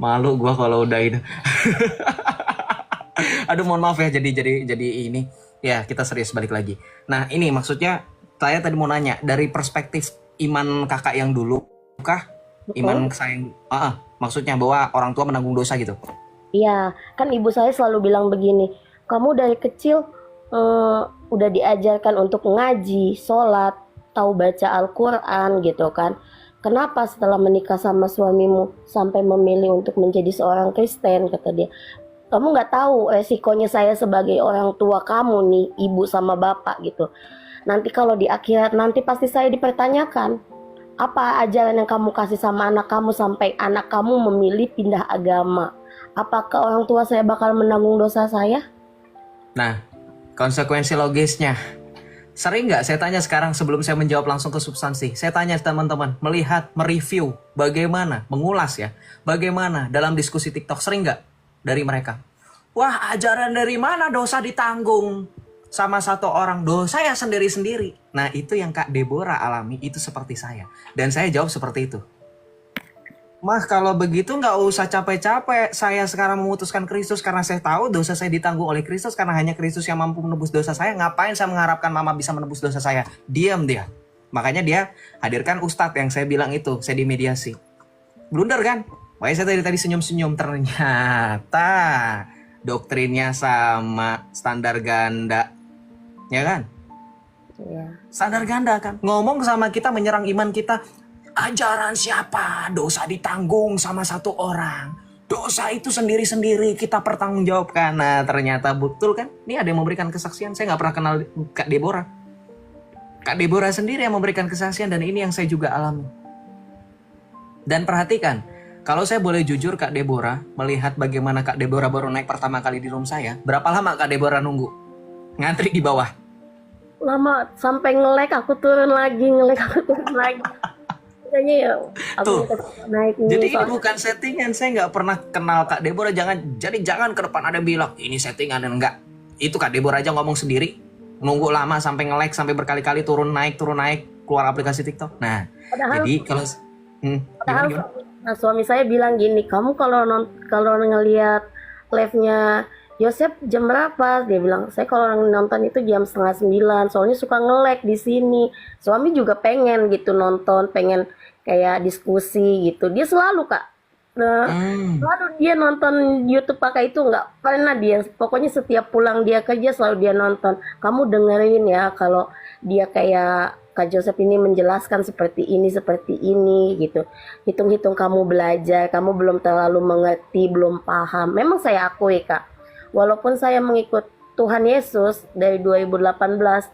Malu gua kalau udah ini. Aduh, mohon maaf ya, jadi ini. Ya, kita serius balik lagi. Nah, ini maksudnya saya tadi mau nanya dari perspektif iman kakak yang dulu kah? Iman Betul? saya yang maksudnya bahwa orang tua menanggung dosa gitu. Iya, kan ibu saya selalu bilang begini, kamu dari kecil udah diajarkan untuk ngaji, sholat, tahu baca Al-Quran gitu kan. Kenapa setelah menikah sama suamimu sampai memilih untuk menjadi seorang Kristen, kata dia. Kamu nggak tahu resikonya saya sebagai orang tua kamu nih, ibu sama bapak gitu. Nanti kalau di akhirat nanti pasti saya dipertanyakan. Apa ajaran yang kamu kasih sama anak kamu sampai anak kamu memilih pindah agama? Apakah orang tua saya bakal menanggung dosa saya? Nah, konsekuensi logisnya. Sering nggak saya tanya sekarang sebelum saya menjawab langsung ke substansi. Saya tanya teman-teman, melihat, mereview, bagaimana, mengulas ya. Bagaimana dalam diskusi TikTok, sering nggak dari mereka? Wah, ajaran dari mana dosa ditanggung sama satu orang, dosa ya sendiri-sendiri. Nah, itu yang Kak Deborah alami, itu seperti saya. Dan saya jawab seperti itu. Mah, kalau begitu nggak usah capek-capek. Saya sekarang memutuskan Kristus karena saya tahu dosa saya ditanggung oleh Kristus karena hanya Kristus yang mampu menebus dosa saya. Ngapain saya mengharapkan mama bisa menebus dosa saya? Diam dia. Makanya dia hadirkan ustadz yang saya bilang itu. Saya dimediasi. Blunder kan? Makanya saya tadi senyum-senyum. Ternyata doktrinnya sama, standar ganda. Ya kan? Ya. Standar ganda kan? Ngomong sama kita, menyerang iman kita. Ajaran siapa? Dosa ditanggung sama satu orang. Dosa itu sendiri-sendiri kita pertanggungjawabkan. Nah, ternyata betul kan? Ini ada yang memberikan kesaksian. Saya nggak pernah kenal Kak Deborah. Kak Deborah sendiri yang memberikan kesaksian dan ini yang saya juga alami. Dan perhatikan, kalau saya boleh jujur Kak Deborah, melihat bagaimana Kak Deborah baru naik pertama kali di room saya, berapa lama Kak Deborah nunggu? Ngantri di bawah. Lama sampai ngelek aku turun lagi, ngelek aku turun lagi. Kayaknya ya Tuh, aku naik ini jadi ini soalnya. bukan settingan. Saya nggak pernah kenal Kak Deborah. Jangan ke depan ada yang bilang ini settingan dan enggak. Itu Kak Deborah aja ngomong sendiri. Nunggu lama sampai nge-like sampai berkali-kali turun naik keluar aplikasi TikTok. Nah, Padahal jadi kalau padahal gimana? suami saya bilang gini, kamu kalau ngelihat live-nya Yosep jam berapa? Dia bilang, saya kalau nonton itu jam 8:30, soalnya suka nge-lag di sini. Suami juga pengen gitu nonton, pengen kayak diskusi gitu. Dia selalu Kak, nah, Hmm, selalu dia nonton YouTube pakai itu, nggak pernah dia. Pokoknya setiap pulang dia kerja selalu dia nonton. Kamu dengerin ya kalau dia kayak Kak Joseph ini menjelaskan seperti ini gitu. Hitung-hitung kamu belajar, kamu belum terlalu mengerti, belum paham. Memang saya akui Kak, walaupun saya mengikut Tuhan Yesus dari 2018,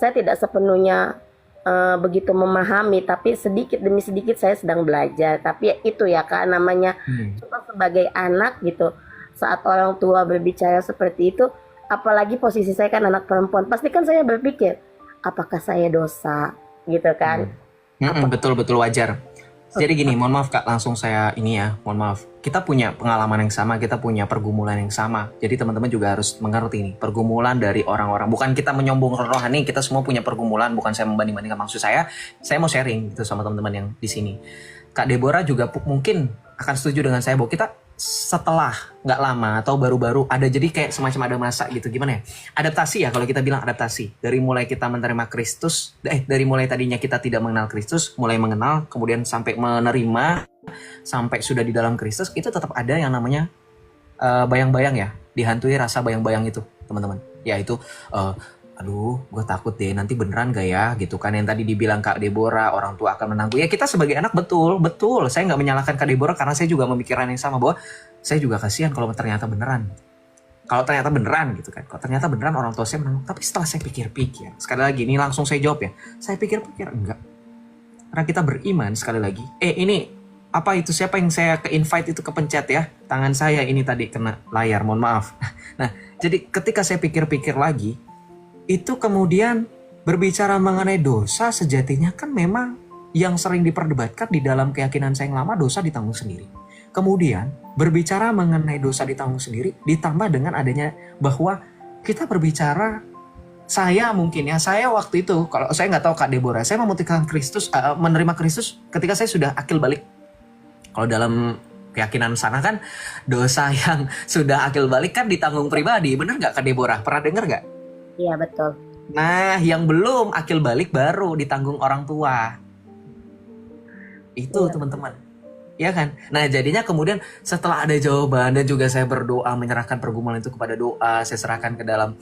saya tidak sepenuhnya begitu memahami, tapi sedikit demi sedikit saya sedang belajar. Tapi ya itu ya Kak, namanya hmm. kita sebagai anak gitu, saat orang tua berbicara seperti itu, apalagi posisi saya kan anak perempuan, pasti kan saya berpikir, apakah saya dosa gitu kan? Apa Betul-betul wajar. Jadi gini, mohon maaf Kak, langsung saya ini ya, mohon maaf. Kita punya pengalaman yang sama, kita punya pergumulan yang sama. Jadi teman-teman juga harus mengerti nih, pergumulan dari orang-orang. Bukan kita menyombongkan rohani, kita semua punya pergumulan, bukan saya membanding-bandingkan. Maksud saya mau sharing gitu sama teman-teman yang di sini. Kak Deborah juga mungkin akan setuju dengan saya bahwa kita setelah nggak lama atau baru-baru ada jadi kayak semacam ada masa gitu, gimana ya, adaptasi ya, kalau kita bilang adaptasi dari mulai kita menerima Kristus, dari mulai tadinya kita tidak mengenal Kristus, mulai mengenal, kemudian sampai menerima, sampai sudah di dalam Kristus, itu tetap ada yang namanya bayang-bayang ya, dihantui rasa bayang-bayang itu teman-teman, yaitu aduh gue takut deh nanti beneran gak ya gitu kan, yang tadi dibilang Kak Deborah orang tua akan menanggung ya. Kita sebagai anak betul saya nggak menyalahkan Kak Deborah karena saya juga memikirkan yang sama, bahwa saya juga kasihan kalau ternyata beneran gitu kan, kalau ternyata beneran orang tua saya menanggung. Tapi setelah saya pikir-pikir, sekali lagi ini langsung saya jawab ya, saya pikir-pikir enggak, karena kita beriman. Sekali lagi ini apa itu, siapa yang saya ke invite itu kepencet ya, tangan saya ini tadi kena layar, mohon maaf. Nah, jadi ketika saya pikir-pikir lagi, itu kemudian berbicara mengenai dosa, sejatinya kan memang yang sering diperdebatkan di dalam keyakinan saya yang lama, dosa ditanggung sendiri. Kemudian berbicara mengenai dosa ditanggung sendiri ditambah dengan adanya bahwa kita berbicara, saya mungkin ya, saya waktu itu, kalau saya nggak tahu Kak Deborah, saya memutuskan Kristus, menerima Kristus ketika saya sudah akil balik. Kalau dalam keyakinan sana kan dosa yang sudah akil balik kan ditanggung pribadi, bener nggak Kak Deborah? Pernah denger nggak? Iya betul. Nah, yang belum akil balik baru ditanggung orang tua. Itu Iya. teman-teman. Ya kan? Nah jadinya kemudian setelah ada jawaban dan juga saya berdoa menyerahkan pergumulan itu kepada doa, saya serahkan ke dalam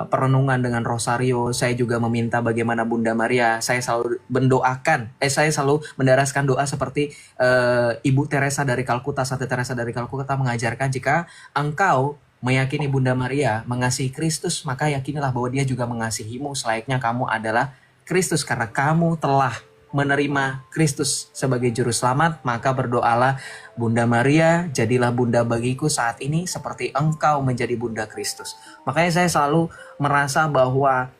perenungan dengan rosario, saya juga meminta bagaimana Bunda Maria, saya selalu mendoakan, saya selalu mendaraskan doa seperti Ibu Teresa dari Kalkuta, Santa Teresa dari Kalkuta mengajarkan, jika engkau meyakini Bunda Maria mengasihi Kristus, maka yakinilah bahwa dia juga mengasihimu, selayaknya kamu adalah Kristus karena kamu telah menerima Kristus sebagai juru selamat, maka berdoalah, Bunda Maria, jadilah bunda bagiku saat ini seperti engkau menjadi bunda Kristus. Makanya saya selalu merasa bahwa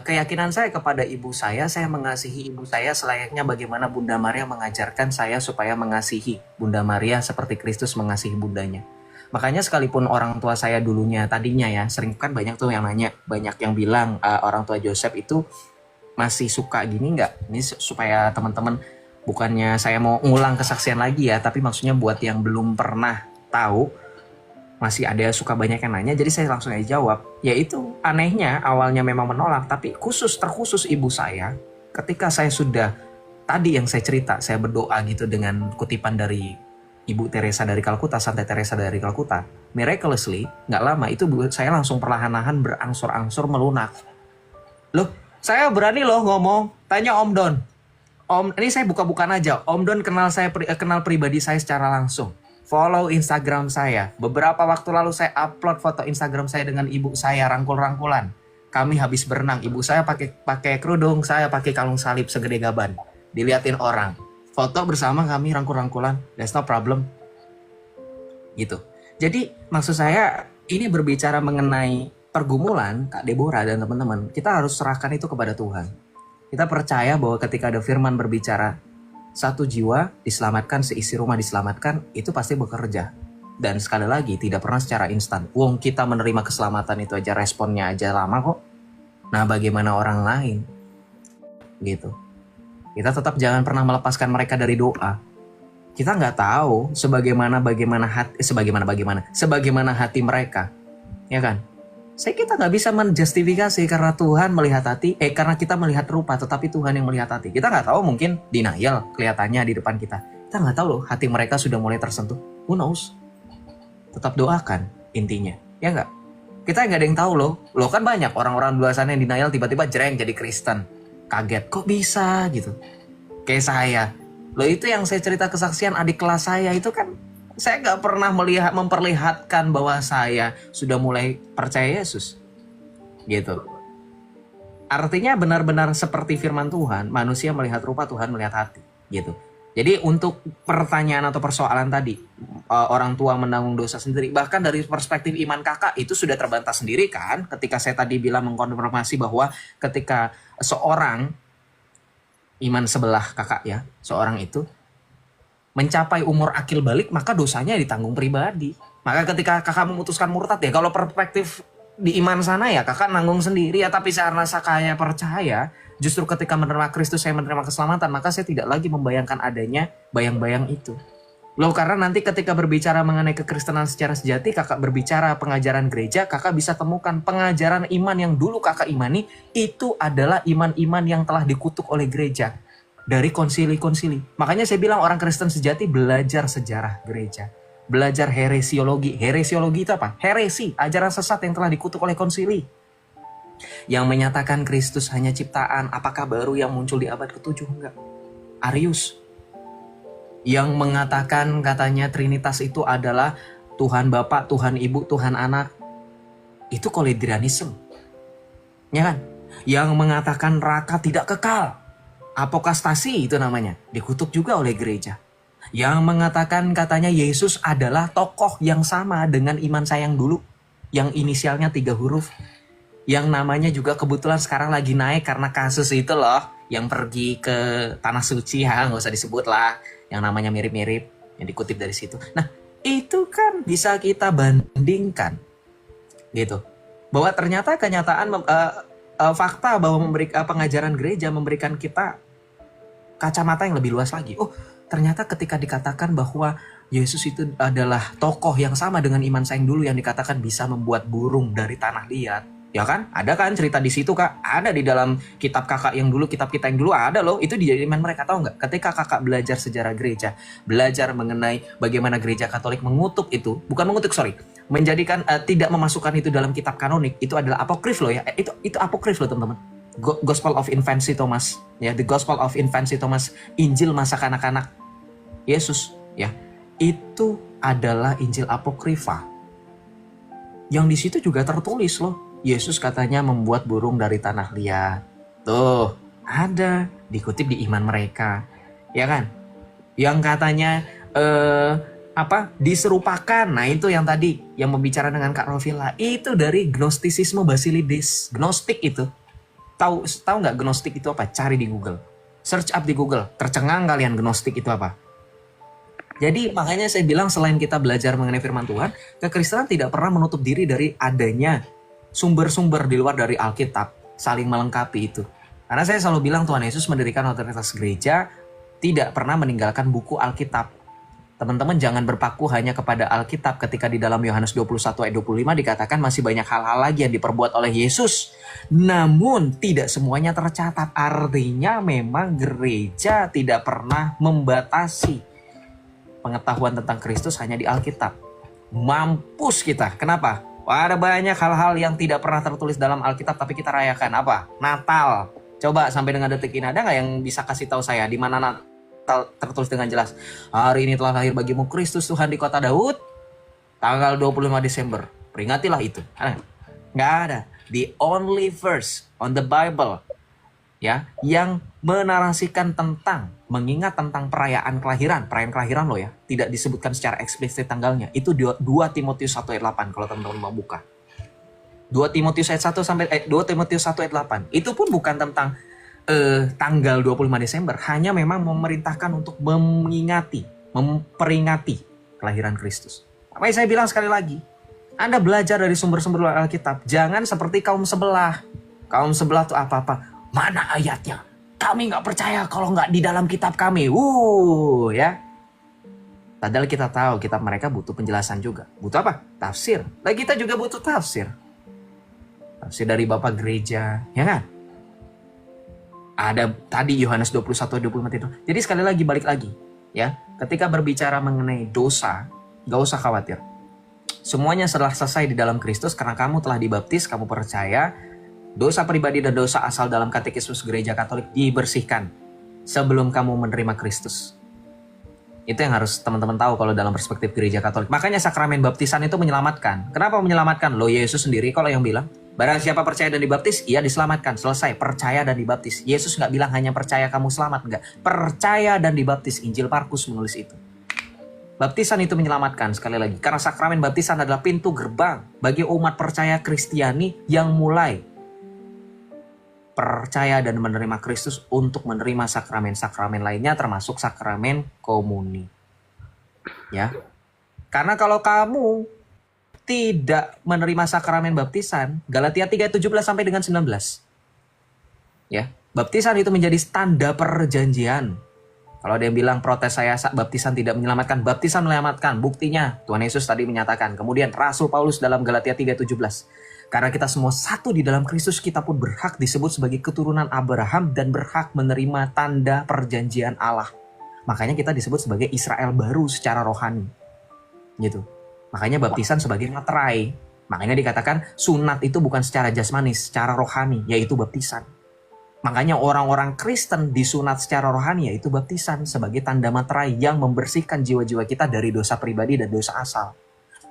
keyakinan saya kepada ibu saya mengasihi ibu saya selayaknya bagaimana Bunda Maria mengajarkan saya supaya mengasihi Bunda Maria seperti Kristus mengasihi bundanya. Makanya sekalipun orang tua saya dulunya, tadinya ya, sering kan banyak tuh yang nanya, banyak yang bilang orang tua Joseph itu masih suka gini nggak? Ini supaya teman-teman, bukannya saya mau ngulang kesaksian lagi ya, tapi maksudnya buat yang belum pernah tahu, masih ada suka banyak yang nanya, jadi saya langsung aja jawab. Yaitu anehnya awalnya memang menolak, tapi terkhusus ibu saya, ketika saya sudah, tadi yang saya cerita, saya berdoa gitu dengan kutipan dari Ibu Teresa dari Kalkuta, Santa Teresa dari Kalkuta, miraculously, nggak lama itu saya langsung perlahan-lahan berangsur-angsur melunak. Loh, saya berani loh ngomong, tanya Om Don. Om, ini saya buka-bukaan aja. Om Don kenal pribadi saya secara langsung. Follow Instagram saya. Beberapa waktu lalu saya upload foto Instagram saya dengan ibu saya rangkul-rangkulan. Kami habis berenang. Ibu saya pakai kerudung, saya pakai kalung salib segede gaban. Diliatin orang. Foto bersama kami rangkul-rangkulan. There's no problem. Gitu. Jadi maksud saya ini berbicara mengenai pergumulan, Kak Deborah dan teman-teman, kita harus serahkan itu kepada Tuhan. Kita percaya bahwa ketika ada firman berbicara, satu jiwa diselamatkan, seisi rumah diselamatkan, itu pasti bekerja. Dan sekali lagi, tidak pernah secara instan. Wong kita menerima keselamatan itu aja, responnya aja lama kok. Nah bagaimana orang lain? Gitu. Kita tetap jangan pernah melepaskan mereka dari doa. Kita nggak tahu sebagaimana hati mereka. Ya kan? Kita nggak bisa menjustifikasi karena Tuhan melihat hati, karena kita melihat rupa, tetapi Tuhan yang melihat hati. Kita nggak tahu, mungkin denial kelihatannya di depan kita. Kita nggak tahu loh, hati mereka sudah mulai tersentuh. Who knows? Tetap doakan intinya, ya nggak? Kita nggak ada yang tahu loh. Loh kan banyak orang-orang di luar sana yang denial tiba-tiba jreng jadi Kristen. Kaget, kok bisa gitu? Kayak saya. Loh itu yang saya cerita kesaksian adik kelas saya itu kan, saya nggak pernah memperlihatkan bahwa saya sudah mulai percaya Yesus, gitu. Artinya benar-benar seperti firman Tuhan, manusia melihat rupa, Tuhan melihat hati, gitu. Jadi untuk pertanyaan atau persoalan tadi, orang tua menanggung dosa sendiri, bahkan dari perspektif iman kakak itu sudah terbantah sendiri kan, ketika saya tadi bilang mengkonfirmasi bahwa ketika seorang iman sebelah kakak ya, seorang itu mencapai umur akil balik, maka dosanya ditanggung pribadi. Maka ketika kakak memutuskan murtad ya, kalau perspektif di iman sana ya kakak nanggung sendiri ya, tapi karena saya percaya, justru ketika menerima Kristus saya menerima keselamatan, maka saya tidak lagi membayangkan adanya bayang-bayang itu. Loh karena nanti ketika berbicara mengenai kekristenan secara sejati, kakak berbicara pengajaran gereja, kakak bisa temukan pengajaran iman yang dulu kakak imani, itu adalah iman-iman yang telah dikutuk oleh gereja. Dari konsili-konsili. Makanya saya bilang orang Kristen sejati belajar sejarah gereja. Belajar heresiologi. Heresiologi itu apa? Heresi, ajaran sesat yang telah dikutuk oleh konsili. Yang menyatakan Kristus hanya ciptaan, apakah baru yang muncul di abad ke-7? Enggak. Arius. Yang mengatakan katanya Trinitas itu adalah Tuhan Bapa, Tuhan Ibu, Tuhan Anak. Itu koledrianisme. Ya kan? Yang mengatakan neraka tidak kekal. Apokastasi itu namanya, dikutuk juga oleh gereja. Yang mengatakan katanya Yesus adalah tokoh yang sama dengan iman saya yang dulu, yang inisialnya 3 huruf, yang namanya juga kebetulan sekarang lagi naik karena kasus itu loh, yang pergi ke Tanah Suci, nggak usah disebut lah, yang namanya mirip-mirip, yang dikutip dari situ. Nah itu kan bisa kita bandingkan, gitu, bahwa ternyata kenyataan fakta bahwa pengajaran gereja memberikan kita kacamata yang lebih luas lagi. Oh, ternyata ketika dikatakan bahwa Yesus itu adalah tokoh yang sama dengan Iman Saeng dulu yang dikatakan bisa membuat burung dari tanah liat. Ya kan? Ada kan cerita di situ, Kak? Ada di dalam kitab kakak yang dulu, kitab kita yang dulu ada loh. Itu di iman mereka, tahu nggak? Ketika kakak belajar sejarah gereja, belajar mengenai bagaimana gereja Katolik mengutuk itu, bukan mengutuk, sorry, menjadikan tidak memasukkan itu dalam kitab kanonik, itu adalah apokrif loh ya. Itu apokrif loh, teman-teman. Gospel of Infancy Thomas, ya, the Gospel of Infancy Thomas, Injil masa kanak-kanak Yesus, ya. Itu adalah Injil apokrifa. Yang di situ juga tertulis loh, Yesus katanya membuat burung dari tanah liat. Tuh, ada dikutip di iman mereka. Ya kan? Yang katanya diserupakan. Nah, itu yang tadi yang membicara dengan Kak Rovila, itu dari Gnostisisme Basilides. Gnostik itu. Tahu nggak Gnostik itu apa? Cari di Google. Search up di Google. Tercengang kalian Gnostik itu apa? Jadi makanya saya bilang selain kita belajar mengenai firman Tuhan, kekristenan tidak pernah menutup diri dari adanya sumber-sumber di luar dari Alkitab, saling melengkapi itu. Karena saya selalu bilang Tuhan Yesus mendirikan otoritas gereja tidak pernah meninggalkan buku Alkitab. Teman-teman jangan berpaku hanya kepada Alkitab ketika di dalam Yohanes 21 ayat 25 dikatakan masih banyak hal-hal lagi yang diperbuat oleh Yesus. Namun tidak semuanya tercatat. Artinya memang gereja tidak pernah membatasi pengetahuan tentang Kristus hanya di Alkitab. Mampus kita. Kenapa? Ada banyak hal-hal yang tidak pernah tertulis dalam Alkitab tapi kita rayakan. Apa? Natal. Coba sampai dengan detik ini ada nggak yang bisa kasih tahu saya di mana Natal tertulis dengan jelas? Hari ini telah lahir bagimu Kristus Tuhan di kota Daud. Tanggal 25 Desember. Peringatilah itu. Nggak ada. The only verse on the Bible, ya, yang menarasikan tentang, mengingat tentang perayaan kelahiran loh ya, tidak disebutkan secara eksplisit tanggalnya, itu 2 Timotius 1 ayat 8 kalau teman-teman mau buka. 2 Timotius ayat 1 sampai 2 Timotius 1 ayat 8. Itu pun bukan tentang tanggal 25 Desember, hanya memang memerintahkan untuk memperingati kelahiran Kristus. Makanya saya bilang sekali lagi, Anda belajar dari sumber-sumber Alkitab, jangan seperti kaum sebelah. Kaum sebelah tuh apa-apa. Mana ayatnya? Kami nggak percaya kalau nggak di dalam kitab kami. Ya. Padahal kita tahu kitab mereka butuh penjelasan juga. Butuh apa? Tafsir. Nah, kita juga butuh tafsir. Tafsir dari Bapak Gereja, ya kan? Ada tadi Yohanes 21 25 itu. Jadi sekali lagi balik lagi, ya. Ketika berbicara mengenai dosa, nggak usah khawatir. Semuanya setelah selesai di dalam Kristus karena kamu telah dibaptis, kamu percaya. Dosa pribadi dan dosa asal dalam katekismus gereja Katolik dibersihkan sebelum kamu menerima Kristus. Itu yang harus teman-teman tahu kalau dalam perspektif gereja Katolik. Makanya sakramen baptisan itu menyelamatkan. Kenapa menyelamatkan? Loh, Yesus sendiri kalau yang bilang, barang siapa percaya dan dibaptis, ia diselamatkan. Selesai, percaya dan dibaptis. Yesus nggak bilang hanya percaya kamu selamat, enggak. Percaya dan dibaptis. Injil Markus menulis itu. Baptisan itu menyelamatkan, sekali lagi. Karena sakramen baptisan adalah pintu gerbang bagi umat percaya Kristiani yang mulai percaya dan menerima Kristus untuk menerima sakramen-sakramen lainnya termasuk sakramen komuni. Ya. Karena kalau kamu tidak menerima sakramen baptisan, Galatia 3:17 sampai dengan 19. Ya, baptisan itu menjadi tanda perjanjian. Kalau ada yang bilang protes saya baptisan tidak menyelamatkan, baptisan menyelamatkan. Buktinya Tuhan Yesus tadi menyatakan. Kemudian Rasul Paulus dalam Galatia 3:17. Karena kita semua satu di dalam Kristus, kita pun berhak disebut sebagai keturunan Abraham dan berhak menerima tanda perjanjian Allah. Makanya kita disebut sebagai Israel baru secara rohani. Gitu. Makanya baptisan sebagai materai. Makanya dikatakan sunat itu bukan secara jasmani, secara rohani, yaitu baptisan. Makanya orang-orang Kristen disunat secara rohani, yaitu baptisan sebagai tanda materai yang membersihkan jiwa-jiwa kita dari dosa pribadi dan dosa asal.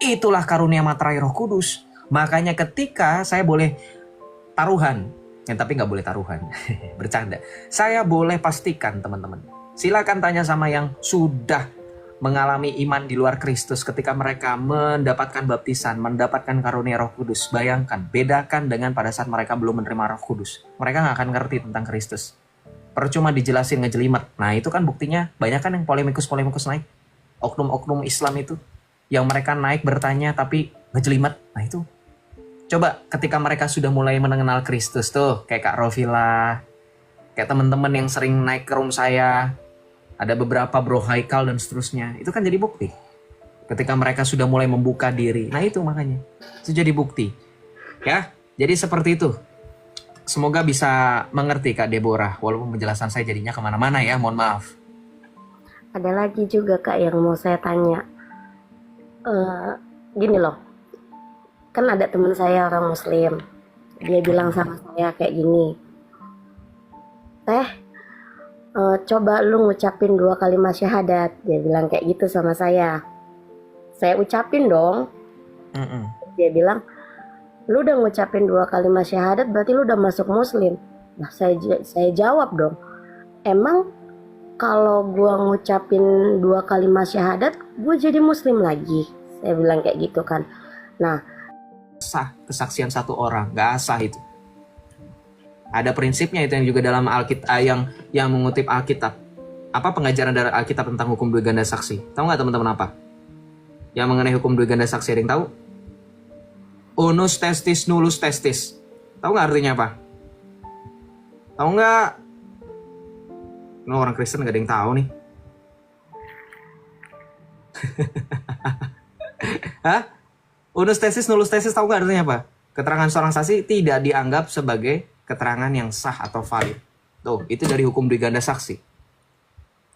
Itulah karunia materai Roh Kudus. Makanya ketika saya boleh taruhan, tapi nggak boleh taruhan, bercanda. Saya boleh pastikan teman-teman. Silakan tanya sama yang sudah mengalami iman di luar Kristus ketika mereka mendapatkan baptisan, mendapatkan karunia Roh Kudus. Bayangkan, bedakan dengan pada saat mereka belum menerima Roh Kudus. Mereka nggak akan ngerti tentang Kristus. Percuma dijelasin ngejelimet. Nah itu kan buktinya banyak kan yang polemikus naik. Oknum-oknum Islam itu. Yang mereka naik bertanya tapi ngejelimet. Nah itu. Coba ketika mereka sudah mulai mengenal Kristus tuh, kayak Kak Rovila, kayak teman-teman yang sering naik ke room saya, ada beberapa Bro Haikal dan seterusnya, itu kan jadi bukti. Ketika mereka sudah mulai membuka diri. Nah itu makanya. Itu jadi bukti. Ya, jadi seperti itu. Semoga bisa mengerti Kak Deborah. Walaupun penjelasan saya jadinya kemana-mana ya, mohon maaf. Ada lagi juga Kak yang mau saya tanya. Gini loh, kan ada teman saya orang Muslim. Dia bilang sama saya kayak gini, Teh, coba lu ngucapin 2 kalimat syahadat. Dia bilang kayak gitu sama saya. Saya ucapin dong. Mm-mm. Dia bilang, lu udah ngucapin 2 kalimat syahadat, berarti lu udah masuk Muslim. Nah, saya jawab dong, emang kalau gua ngucapin 2 kalimat syahadat, gua jadi Muslim lagi? Saya bilang kayak gitu kan. Nah, Sah kesaksian satu orang, nggak sah itu. Ada prinsipnya itu yang juga dalam Alkitab, yang mengutip Alkitab. Apa pengajaran dari Alkitab tentang hukum 2 ganda saksi? Tahu nggak teman-teman apa? Yang mengenai hukum 2 ganda saksi ada yang tahu? Unus testis nullus testis. Tahu nggak artinya apa? Tahu nggak? Ini orang Kristen nggak ada yang tahu nih. Hah? Unus tesis nullus tesis, tahu nggak artinya apa? Keterangan seorang saksi tidak dianggap sebagai keterangan yang sah atau valid. Tuh, itu dari hukum 2 ganda saksi.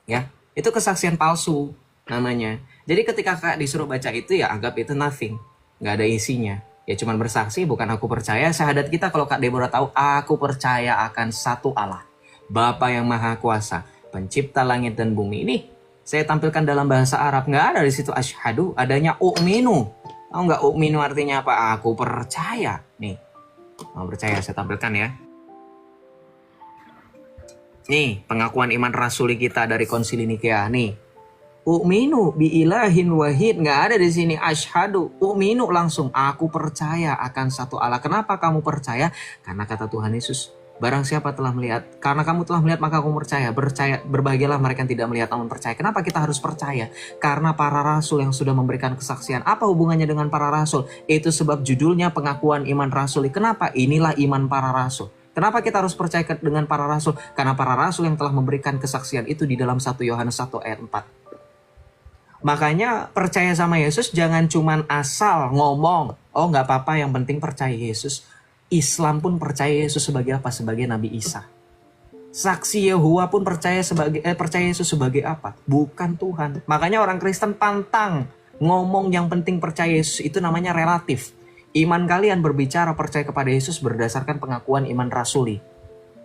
Ya, itu kesaksian palsu namanya. Jadi ketika Kak disuruh baca itu ya anggap itu nothing, nggak ada isinya. Ya cuman bersaksi, bukan aku percaya. Syahadat kita kalau Kak Deborah tahu, aku percaya akan satu Allah, Bapa yang Maha Kuasa, pencipta langit dan bumi. Ini saya tampilkan dalam bahasa Arab, nggak ada di situ asyhadu, adanya u'minu. Tahu nggak u'minu artinya apa? Aku percaya. Nih, mau percaya saya tampilkan ya. Nih, pengakuan iman rasuli kita dari Konsili Nikea. Nih, u'minu bi ilahin wahid, nggak ada di sini asyhadu. U'minu langsung, aku percaya akan satu Allah. Kenapa kamu percaya? Karena kata Tuhan Yesus, barang siapa telah melihat, karena kamu telah melihat maka kamu percaya. Berbahagialah mereka yang tidak melihat namun percaya. Kenapa kita harus percaya? Karena para rasul yang sudah memberikan kesaksian. Apa hubungannya dengan para rasul? Itu sebab judulnya pengakuan iman rasuli. Kenapa? Inilah iman para rasul. Kenapa kita harus percaya dengan para rasul? Karena para rasul yang telah memberikan kesaksian itu di dalam 1 Yohanes 1 ayat 4. Makanya percaya sama Yesus jangan cuman asal ngomong, oh nggak apa-apa yang penting percaya Yesus. Islam pun percaya Yesus sebagai apa? Sebagai Nabi Isa. Saksi Yehova pun percaya Yesus sebagai apa? Bukan Tuhan. Makanya orang Kristen pantang ngomong yang penting percaya Yesus, itu namanya relatif. Iman kalian berbicara percaya kepada Yesus berdasarkan pengakuan iman rasuli.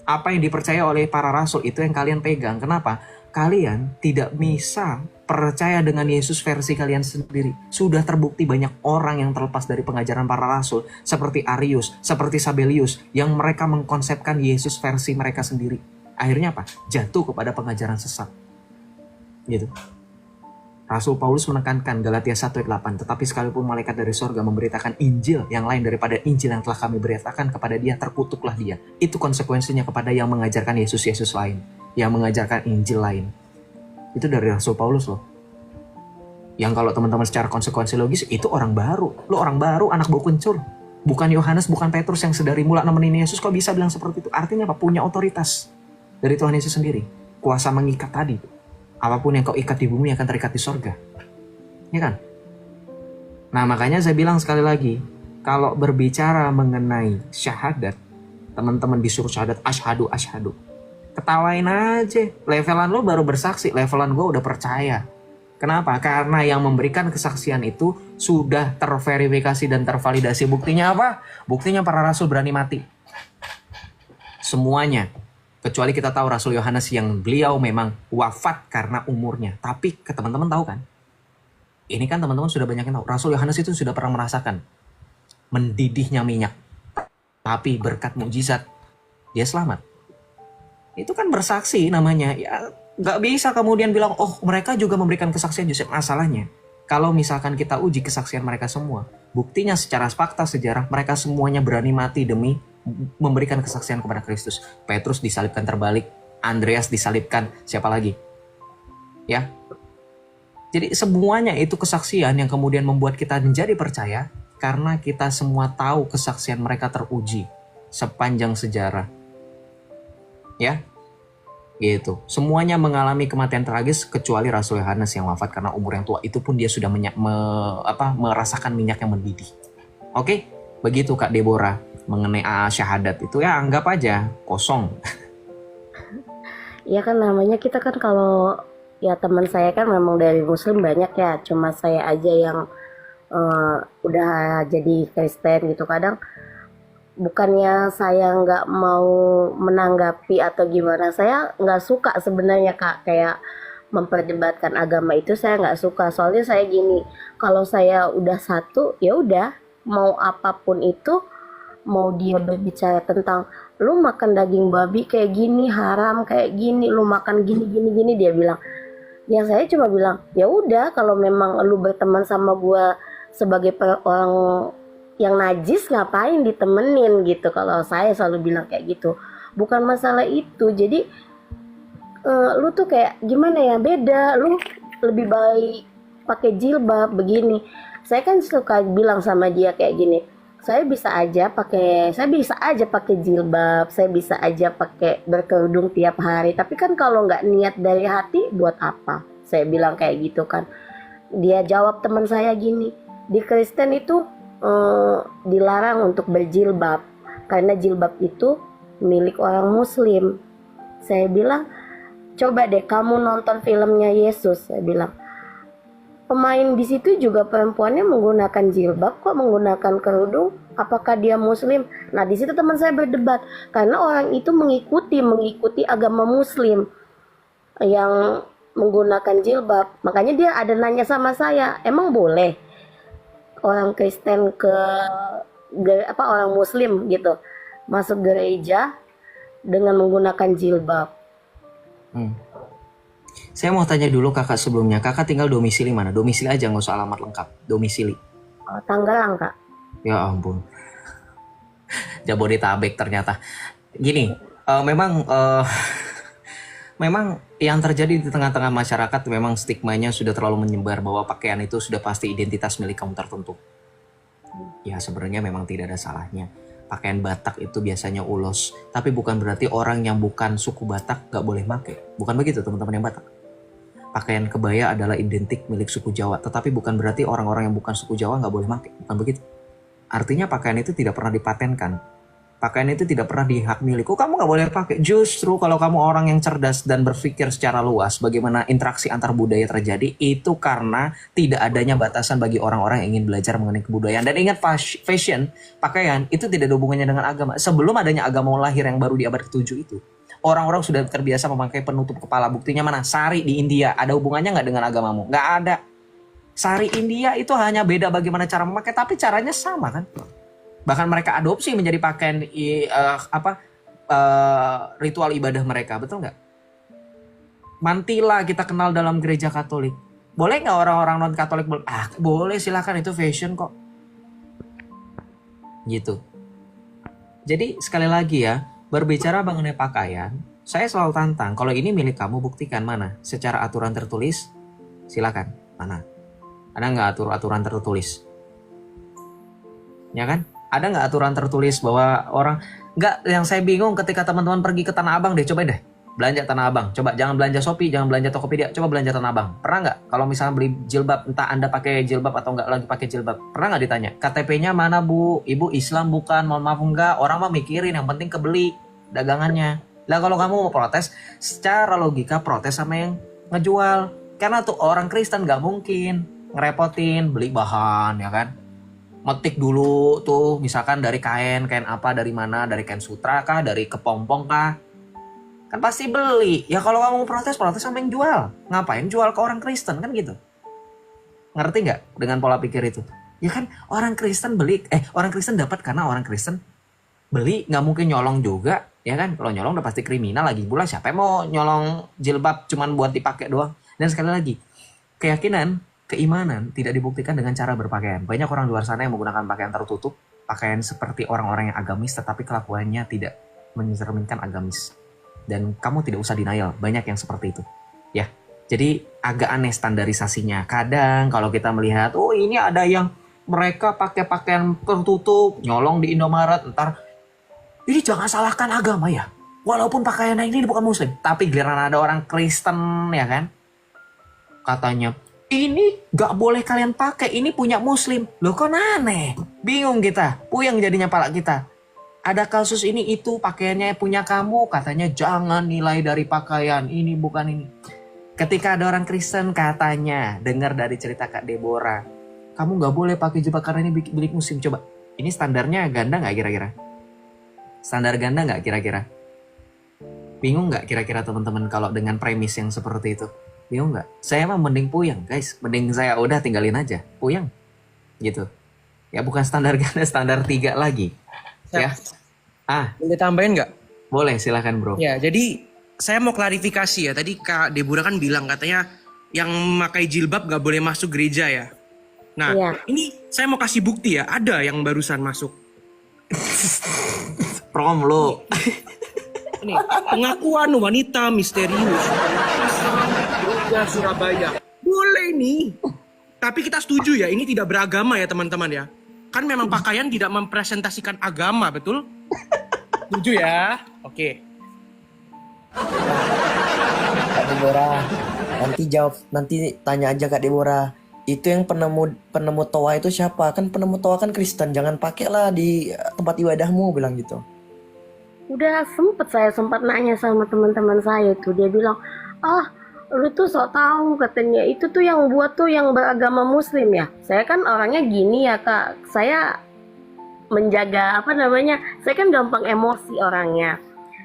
Apa yang dipercaya oleh para rasul itu yang kalian pegang. Kenapa? Kalian tidak bisa percaya dengan Yesus versi kalian sendiri. Sudah terbukti banyak orang yang terlepas dari pengajaran para rasul, seperti Arius, seperti Sabelius, yang mereka mengkonsepkan Yesus versi mereka sendiri. Akhirnya apa? Jatuh kepada pengajaran sesat. Gitu. Rasul Paulus menekankan Galatia 1 ayat 8, tetapi sekalipun malaikat dari sorga memberitakan Injil yang lain daripada Injil yang telah kami beritakan kepada dia, terkutuklah dia. Itu konsekuensinya kepada yang mengajarkan Yesus lain, yang mengajarkan Injil lain. Itu dari Rasul Paulus loh. Yang kalau teman-teman secara konsekuensi logis, itu orang baru. Lo orang baru, anak bau kencur. Bukan Yohanes, bukan Petrus yang sedari mula nemenin Yesus, kok bisa bilang seperti itu? Artinya apa? Punya otoritas dari Tuhan Yesus sendiri. Kuasa mengikat tadi. Apapun yang kau ikat di bumi akan terikat di sorga. Ya kan? Nah makanya saya bilang sekali lagi, kalau berbicara mengenai syahadat, teman-teman disuruh syahadat, asyhadu, asyhadu. Ketawain aja, levelan lo baru bersaksi, levelan gue udah percaya. Kenapa? Karena yang memberikan kesaksian itu sudah terverifikasi dan tervalidasi. Buktinya apa? Buktinya para rasul berani mati. Semuanya. Kecuali kita tahu Rasul Yohanes yang beliau memang wafat karena umurnya. Tapi ke teman-teman tahu kan? Ini kan teman-teman sudah banyak yang tahu. Rasul Yohanes itu sudah pernah merasakan mendidihnya minyak. Tapi berkat mukjizat dia selamat. Itu kan bersaksi namanya. Ya nggak bisa kemudian bilang, oh mereka juga memberikan kesaksian. Justru masalahnya, kalau misalkan kita uji kesaksian mereka semua, buktinya secara fakta sejarah mereka semuanya berani mati demi memberikan kesaksian kepada Kristus. Petrus disalibkan terbalik, Andreas disalibkan, siapa lagi? Ya. Jadi semuanya itu kesaksian yang kemudian membuat kita menjadi percaya karena kita semua tahu kesaksian mereka teruji sepanjang sejarah. Ya. gitu. Semuanya mengalami kematian tragis kecuali Rasul Yohanes yang wafat karena umur yang tua. Itu pun dia sudah merasakan minyak yang mendidih. Oke, begitu Kak Deborah mengenai syahadat itu ya anggap aja kosong. Ya kan namanya kita kan kalau ya teman saya kan memang dari Muslim banyak ya, cuma saya aja yang udah jadi Kristen gitu. Kadang bukannya saya nggak mau menanggapi atau gimana, saya nggak suka sebenarnya Kak, kayak memperdebatkan agama itu saya nggak suka. Soalnya saya gini, kalau saya udah satu ya udah, mau apapun itu, mau dia berbicara tentang lu makan daging babi kayak gini haram, kayak gini lu makan gini gini gini, dia bilang, ya saya cuma bilang ya udah, kalau memang lu berteman sama gua sebagai orang yang najis ngapain ditemenin gitu. Kalau saya selalu bilang kayak gitu, bukan masalah itu. Jadi lu tuh kayak gimana ya, beda, lu lebih baik pakai jilbab begini. Saya kan suka bilang sama dia kayak gini, saya bisa aja pakai jilbab, saya bisa aja pakai berkerudung tiap hari, tapi kan kalau nggak niat dari hati buat apa, saya bilang kayak gitu kan. Dia jawab teman saya gini, di Kristen itu dilarang untuk berjilbab karena jilbab itu milik orang Muslim. Saya bilang, coba deh kamu nonton filmnya Yesus. Saya bilang, pemain di situ juga perempuannya menggunakan jilbab kok, menggunakan kerudung. Apakah dia Muslim? Nah di situ teman saya berdebat karena orang itu mengikuti agama Muslim yang menggunakan jilbab. Makanya dia ada nanya sama saya, emang boleh orang Kristen orang Muslim gitu masuk gereja dengan menggunakan jilbab? Saya mau tanya dulu kakak sebelumnya, kakak tinggal domisili mana? Domisili aja, nggak usah alamat lengkap. Domisili. Tangerang Kak. Ya ampun. Jabodetabek ternyata. Gini, memang yang terjadi di tengah-tengah masyarakat memang stigmanya sudah terlalu menyebar bahwa pakaian itu sudah pasti identitas milik kaum tertentu. Ya sebenarnya memang tidak ada salahnya. Pakaian Batak itu biasanya ulos, tapi bukan berarti orang yang bukan suku Batak gak boleh pakai. Bukan begitu teman-teman yang Batak. Pakaian kebaya adalah identik milik suku Jawa, tetapi bukan berarti orang-orang yang bukan suku Jawa gak boleh pakai. Bukan begitu. Artinya pakaian itu tidak pernah dipatenkan. Pakaian itu tidak pernah dihak milik. Kok kamu gak boleh pakai? Justru kalau kamu orang yang cerdas dan berpikir secara luas bagaimana interaksi antar budaya terjadi, itu karena tidak adanya batasan bagi orang-orang yang ingin belajar mengenai kebudayaan. Dan ingat, fashion, pakaian itu tidak ada hubungannya dengan agama. Sebelum adanya agama lahir yang baru di abad ke-7 itu, orang-orang sudah terbiasa memakai penutup kepala. Buktinya mana? Sari di India. Ada hubungannya nggak dengan agamamu? Nggak ada. Sari India itu hanya beda bagaimana cara memakai, tapi caranya sama kan? Bahkan mereka adopsi menjadi pakaian ritual ibadah mereka, betul nggak? Mantila kita kenal dalam gereja Katolik. Boleh nggak orang-orang non Katolik? Boleh, silakan, itu fashion kok. Gitu. Jadi sekali lagi ya, berbicara mengenai pakaian, saya selalu tantang. Kalau ini milik kamu, buktikan mana? Secara aturan tertulis, silakan. Mana? Ada nggak aturan tertulis? Ya kan? Ada nggak aturan tertulis bahwa orang nggak? Yang saya bingung ketika teman-teman pergi ke Tanah Abang deh, coba deh belanja Tanah Abang, coba jangan belanja Shopee, jangan belanja Tokopedia, coba belanja Tanah Abang. Pernah nggak kalau misalnya beli jilbab, entah Anda pakai jilbab atau nggak lagi pakai jilbab, pernah nggak ditanya KTP-nya mana Bu? Ibu Islam bukan? Mohon maaf enggak. Orang mah mikirin yang penting kebeli dagangannya. Lah kalau kamu mau protes, secara logika protes sama yang ngejual, karena tuh orang Kristen nggak mungkin ngerepotin beli bahan, ya kan? Metik dulu tuh misalkan dari kain apa, dari mana, dari kain sutra kah, dari kepompong kah, kan pasti beli. Ya kalau kamu protes sama yang jual. Ngapain jual ke orang Kristen kan gitu? Ngerti nggak dengan pola pikir itu? Ya kan orang Kristen beli, orang Kristen dapat karena orang Kristen beli, nggak mungkin nyolong juga, ya kan? Kalau nyolong udah pasti kriminal lagi pula. Siapa yang mau nyolong jilbab cuman buat dipakai doang? Dan sekali lagi, keyakinan, keimanan tidak dibuktikan dengan cara berpakaian. Banyak orang luar sana yang menggunakan pakaian tertutup, pakaian seperti orang-orang yang agamis, tetapi kelakuannya tidak mencerminkan agamis. Dan kamu tidak usah denial, banyak yang seperti itu. Ya, jadi agak aneh standarisasinya. Kadang kalau kita melihat, oh ini ada yang mereka pakai pakaian tertutup, nyolong di Indomaret, ntar, ini jangan salahkan agama ya. walaupun pakaiannya ini bukan muslim, tapi giliran ada orang Kristen ya kan, katanya ini gak boleh kalian pakai, ini punya muslim. Loh kok aneh, bingung kita, puyeng jadinya pala kita. Ada kasus ini itu pakaiannya punya kamu, katanya jangan nilai dari pakaian, ini bukan ini. Ketika ada orang Kristen katanya dengar dari cerita Kak Deborah, kamu gak boleh pakai jubah karena ini milik muslim. Coba, ini standarnya ganda gak kira-kira? Standar ganda gak kira-kira? Bingung gak kira-kira teman-teman kalau dengan premis yang seperti itu? Bingung gak? Saya mah mending puyeng guys, mending saya udah tinggalin aja, puyeng gitu. Ya bukan standar ganda, standar 3 lagi. Ya. Boleh tambahin nggak? Boleh, silakan bro. Ya, jadi saya mau klarifikasi ya. Tadi Kak Deborah kan bilang katanya yang memakai jilbab nggak boleh masuk gereja ya. Nah, Iya. ini saya mau kasih bukti ya. Ada yang barusan masuk. Prom lo. Ini pengakuan wanita misterius. Gereja Surabaya. Boleh nih. Tapi kita setuju ya, ini tidak beragama ya teman-teman ya. Kan memang pakaian tidak mempresentasikan agama, betul? Setuju ya? Oke. Kak Deborah, nanti tanya aja Kak Deborah. Itu yang penemu toa itu siapa? Kan penemu toa kan Kristen, jangan pakailah di tempat ibadahmu, bilang gitu. Saya sempat nanya sama teman-teman saya tuh, dia bilang, lu tuh sok tahu, katanya itu tuh yang buat tuh yang beragama muslim ya. Saya kan orangnya gini ya kak, saya menjaga saya kan gampang emosi orangnya.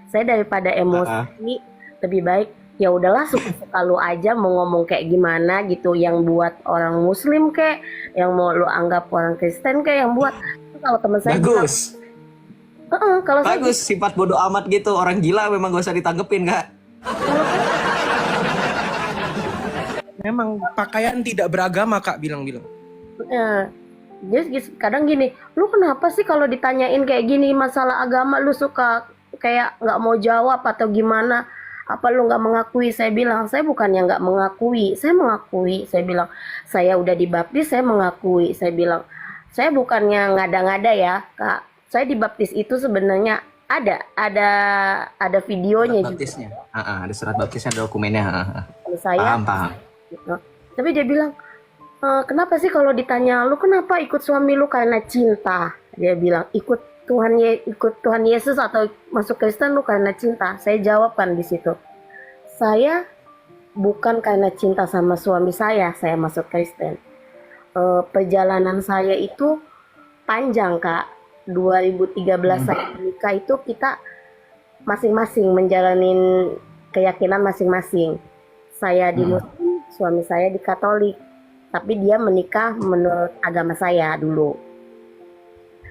Saya daripada emosi lebih baik ya udahlah, suka-suka lu aja mau ngomong kayak gimana gitu, yang buat orang muslim kayak, yang mau lu anggap orang Kristen kayak, yang buat. Kalau teman saya Bagus. kalau Bagus, sifat bodoh amat gitu. Orang gila memang gak usah ditanggepin kak. Memang pakaian tidak beragama Kak bilang-bilang. Jadi kadang gini, lu kenapa sih kalau ditanyain kayak gini masalah agama lu suka kayak nggak mau jawab atau gimana? Apa lu nggak mengakui? Saya bilang, saya bukannya nggak mengakui, saya mengakui. Saya bilang, saya udah dibaptis, saya mengakui. Saya bilang, saya bukannya ngada-ngada ya kak. Saya dibaptis itu sebenarnya ada videonya Surat baptisnya. Ada surat baptisnya, ada dokumennya. juga. Saya Paham. gitu. Tapi dia bilang, kenapa sih kalau ditanya lu kenapa ikut suami lu karena cinta? Dia bilang ikut Tuhan Yesus atau masuk Kristen lu karena cinta. Saya jawabkan di situ, saya bukan karena cinta sama suami saya masuk Kristen. Perjalanan saya itu panjang kak. 2013 saya menikah itu kita masing-masing menjalanin keyakinan masing-masing. Saya di Muslim, suami saya di Katolik. Tapi dia menikah menurut agama saya dulu.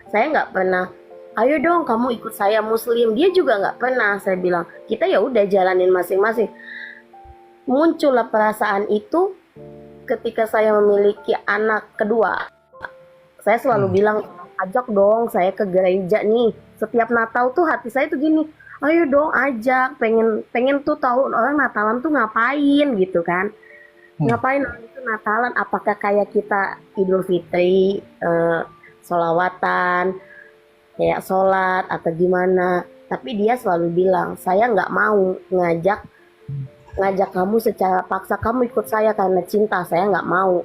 Saya nggak pernah, ayo dong kamu ikut saya Muslim. Dia juga nggak pernah. Saya bilang, kita ya udah jalanin masing-masing. Muncullah perasaan itu ketika saya memiliki anak kedua. Saya selalu bilang, ajak dong saya ke gereja nih. Setiap Natal tuh hati saya tuh gini, ayo dong ajak, pengen tuh tahu orang Natalan tuh ngapain gitu kan. Ngapain orang itu Natalan, apakah kayak kita Idul Fitri, sholawatan, kayak sholat atau gimana. Tapi dia selalu bilang, saya nggak mau ngajak kamu secara paksa, kamu ikut saya karena cinta, saya nggak mau.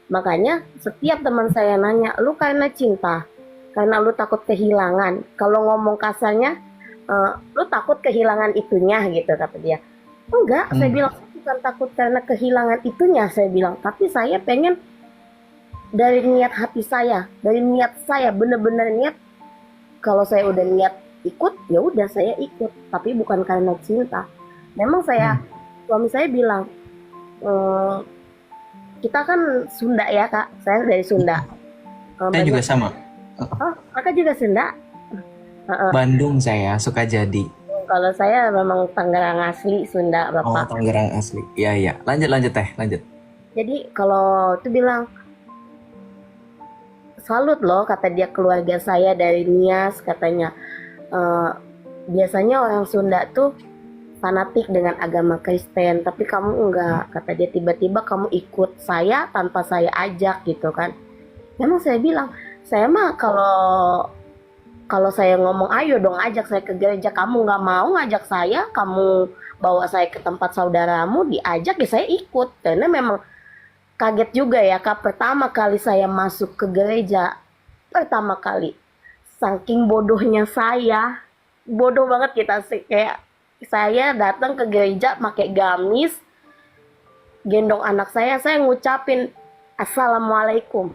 Makanya setiap teman saya nanya, lu karena cinta, karena lu takut kehilangan. Kalau ngomong kasarnya, lu takut kehilangan itunya gitu kata dia. Enggak, saya bilang bukan takut karena kehilangan itunya, saya bilang. Tapi saya pengen dari niat hati saya, dari niat saya bener-bener niat. Kalau saya udah niat ikut, ya udah saya ikut. Tapi bukan karena cinta. Memang suami saya bilang, kita kan Sunda ya kak, saya dari Sunda. Saya juga sama. Kakak juga Sunda? Bandung saya, Sukajadi. Kalau saya memang Tangerang asli, Sunda bapak. Tangerang asli. Iya. Lanjut teh, lanjut. Jadi kalau itu bilang, salut loh kata dia, keluarga saya dari Nias katanya. Biasanya orang Sunda tuh fanatik dengan agama Kristen, tapi kamu enggak, kata dia. Tiba-tiba kamu ikut saya tanpa saya ajak gitu kan. Memang saya bilang, saya mah kalau Kalau saya ngomong ayo dong ajak saya ke gereja, kamu nggak mau ngajak saya, kamu bawa saya ke tempat saudaramu diajak ya saya ikut. Karena memang kaget juga ya Kak, pertama kali saya masuk ke gereja, pertama kali, saking bodohnya saya, bodoh banget kita sih, kayak saya datang ke gereja pakai gamis, gendong anak saya ngucapin assalamualaikum,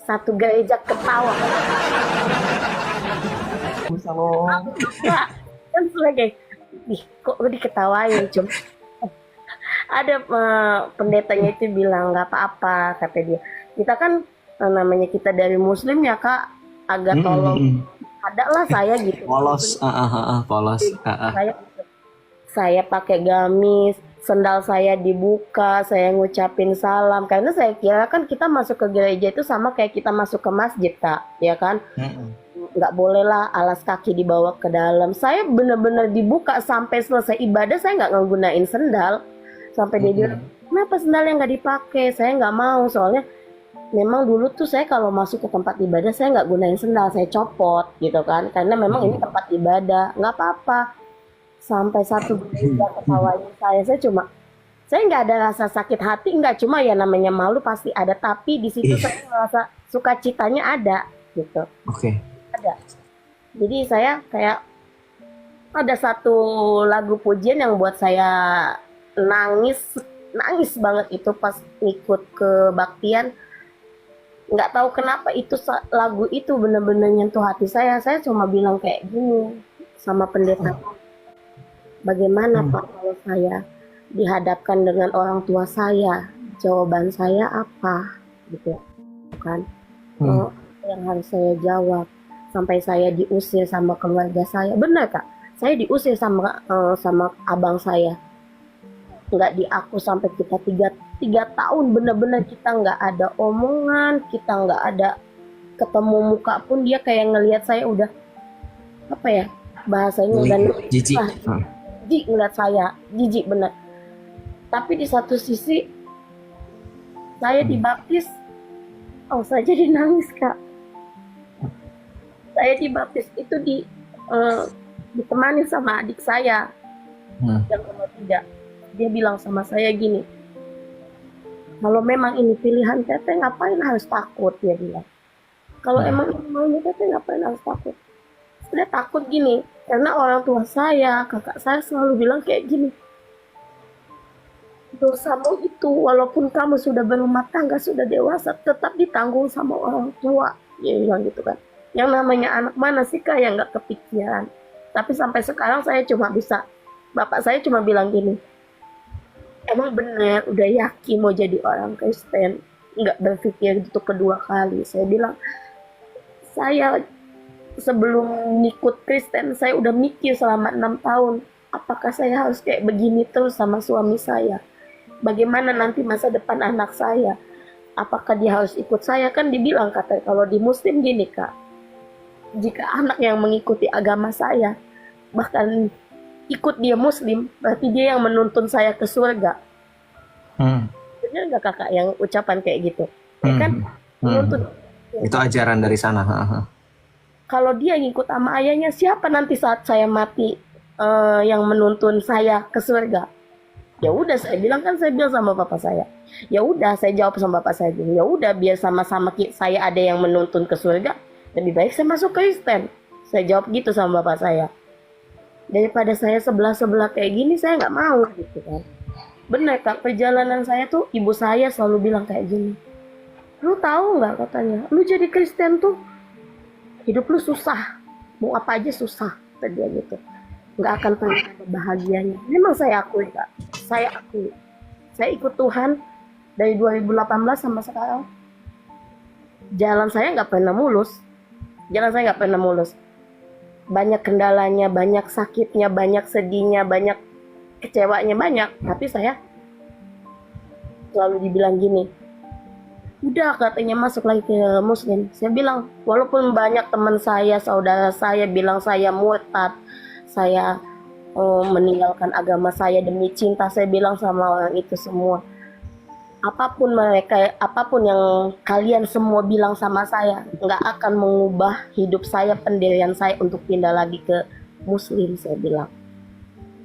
satu gereja ketawa. Nah, kan sebagai, ih kok gue diketawain, cuma ada pendetanya itu bilang nggak apa-apa, kata dia. Kita kan namanya kita dari Muslim ya Kak, agak tolong. Ada lah saya gitu. Polos, polos. Saya pakai gamis, sendal saya dibuka, saya ngucapin salam. Karena saya kira kan kita masuk ke gereja itu sama kayak kita masuk ke masjid Kak, ya kan? Nggak boleh lah alas kaki dibawa ke dalam. Saya benar-benar dibuka sampai selesai ibadah, saya nggak nggunain sendal. Sampai dia bilang, kenapa sendalnya nggak dipakai? Saya nggak mau, soalnya memang dulu tuh saya kalau masuk ke tempat ibadah saya nggak gunain sendal, saya copot gitu kan. Karena memang ini tempat ibadah, nggak apa-apa. Sampai satu gereja ketawain saya nggak ada rasa sakit hati, nggak, cuma ya namanya malu pasti ada. Tapi di situ saya merasa sukacitanya ada gitu. Oke. Ada. Jadi saya kayak ada satu lagu pujian yang buat saya nangis banget itu pas ikut kebaktian. Nggak tahu kenapa itu lagu itu benar-benar nyentuh hati saya. Saya cuma bilang kayak gini sama pendeta, bagaimana Pak kalau saya dihadapkan dengan orang tua saya, jawaban saya apa gitu kan? Yang harus saya jawab sampai saya diusir sama keluarga saya. Benar Kak, saya diusir sama abang saya, nggak diaku sampai kita tiga tahun. Bener-bener kita nggak ada omongan, kita nggak ada ketemu muka pun. Dia kayak ngelihat saya udah apa ya bahasanya, dan Jijik. jijik ngeliat saya, jijik bener. Tapi di satu sisi saya dibaptis, saya jadi nangis Kak. Saya dibaptis itu ditemani sama adik saya yang nomor 3. Dia bilang sama saya gini, kalau memang ini pilihan teteh ngapain harus takut, dia bilang. Kalau emang ini maunya teteh ngapain harus takut. Saya takut gini, karena orang tua saya, kakak saya selalu bilang kayak gini, dosamu itu walaupun kamu sudah berumah tangga, sudah dewasa, tetap ditanggung sama orang tua. Dia bilang gitu kan. Yang namanya anak mana sih Kak yang nggak kepikiran. Tapi sampai sekarang saya cuma bisa, bapak saya cuma bilang gini, emang benar udah yakin mau jadi orang Kristen, nggak berpikir itu kedua kali. Saya bilang, saya sebelum ikut Kristen saya udah mikir selama 6 tahun, apakah saya harus kayak begini terus sama suami saya, bagaimana nanti masa depan anak saya, apakah dia harus ikut saya. Kan dibilang kata kalau di Muslim gini Kak, jika anak yang mengikuti agama saya, bahkan ikut dia Muslim, berarti dia yang menuntun saya ke surga. Benar nggak Kakak yang ucapan kayak gitu? Ya kan? Menuntun. Itu ajaran dari sana. Kalau dia ngikut sama ayahnya, siapa nanti saat saya mati yang menuntun saya ke surga? Ya udah, saya bilang sama bapak saya. Ya udah, saya jawab sama bapak saya gini, ya udah biar sama-sama saya ada yang menuntun ke surga, lebih baik saya masuk Kristen. Saya jawab gitu sama bapak saya. Daripada saya sebelah-sebelah kayak gini, saya nggak mau gitu kan. Benar Kak, perjalanan saya tuh ibu saya selalu bilang kayak gini, lu tahu nggak, katanya, lu jadi Kristen tuh hidup lu susah, mau apa aja susah, kata dia gitu, nggak akan pernah ada bahagianya. Memang saya akui Kak, saya akui, saya ikut Tuhan dari 2018 sampai sekarang, jalan saya nggak pernah mulus, banyak kendalanya, banyak sakitnya, banyak sedihnya, banyak kecewanya, banyak. Tapi saya selalu dibilang gini, udah katanya masuk lagi ke Muslim. Saya bilang, walaupun banyak teman saya, saudara saya bilang saya murtad, saya meninggalkan agama saya demi cinta, saya bilang sama orang itu semua, apapun yang kalian semua bilang sama saya, nggak akan mengubah hidup saya, pendirian saya untuk pindah lagi ke Muslim, saya bilang.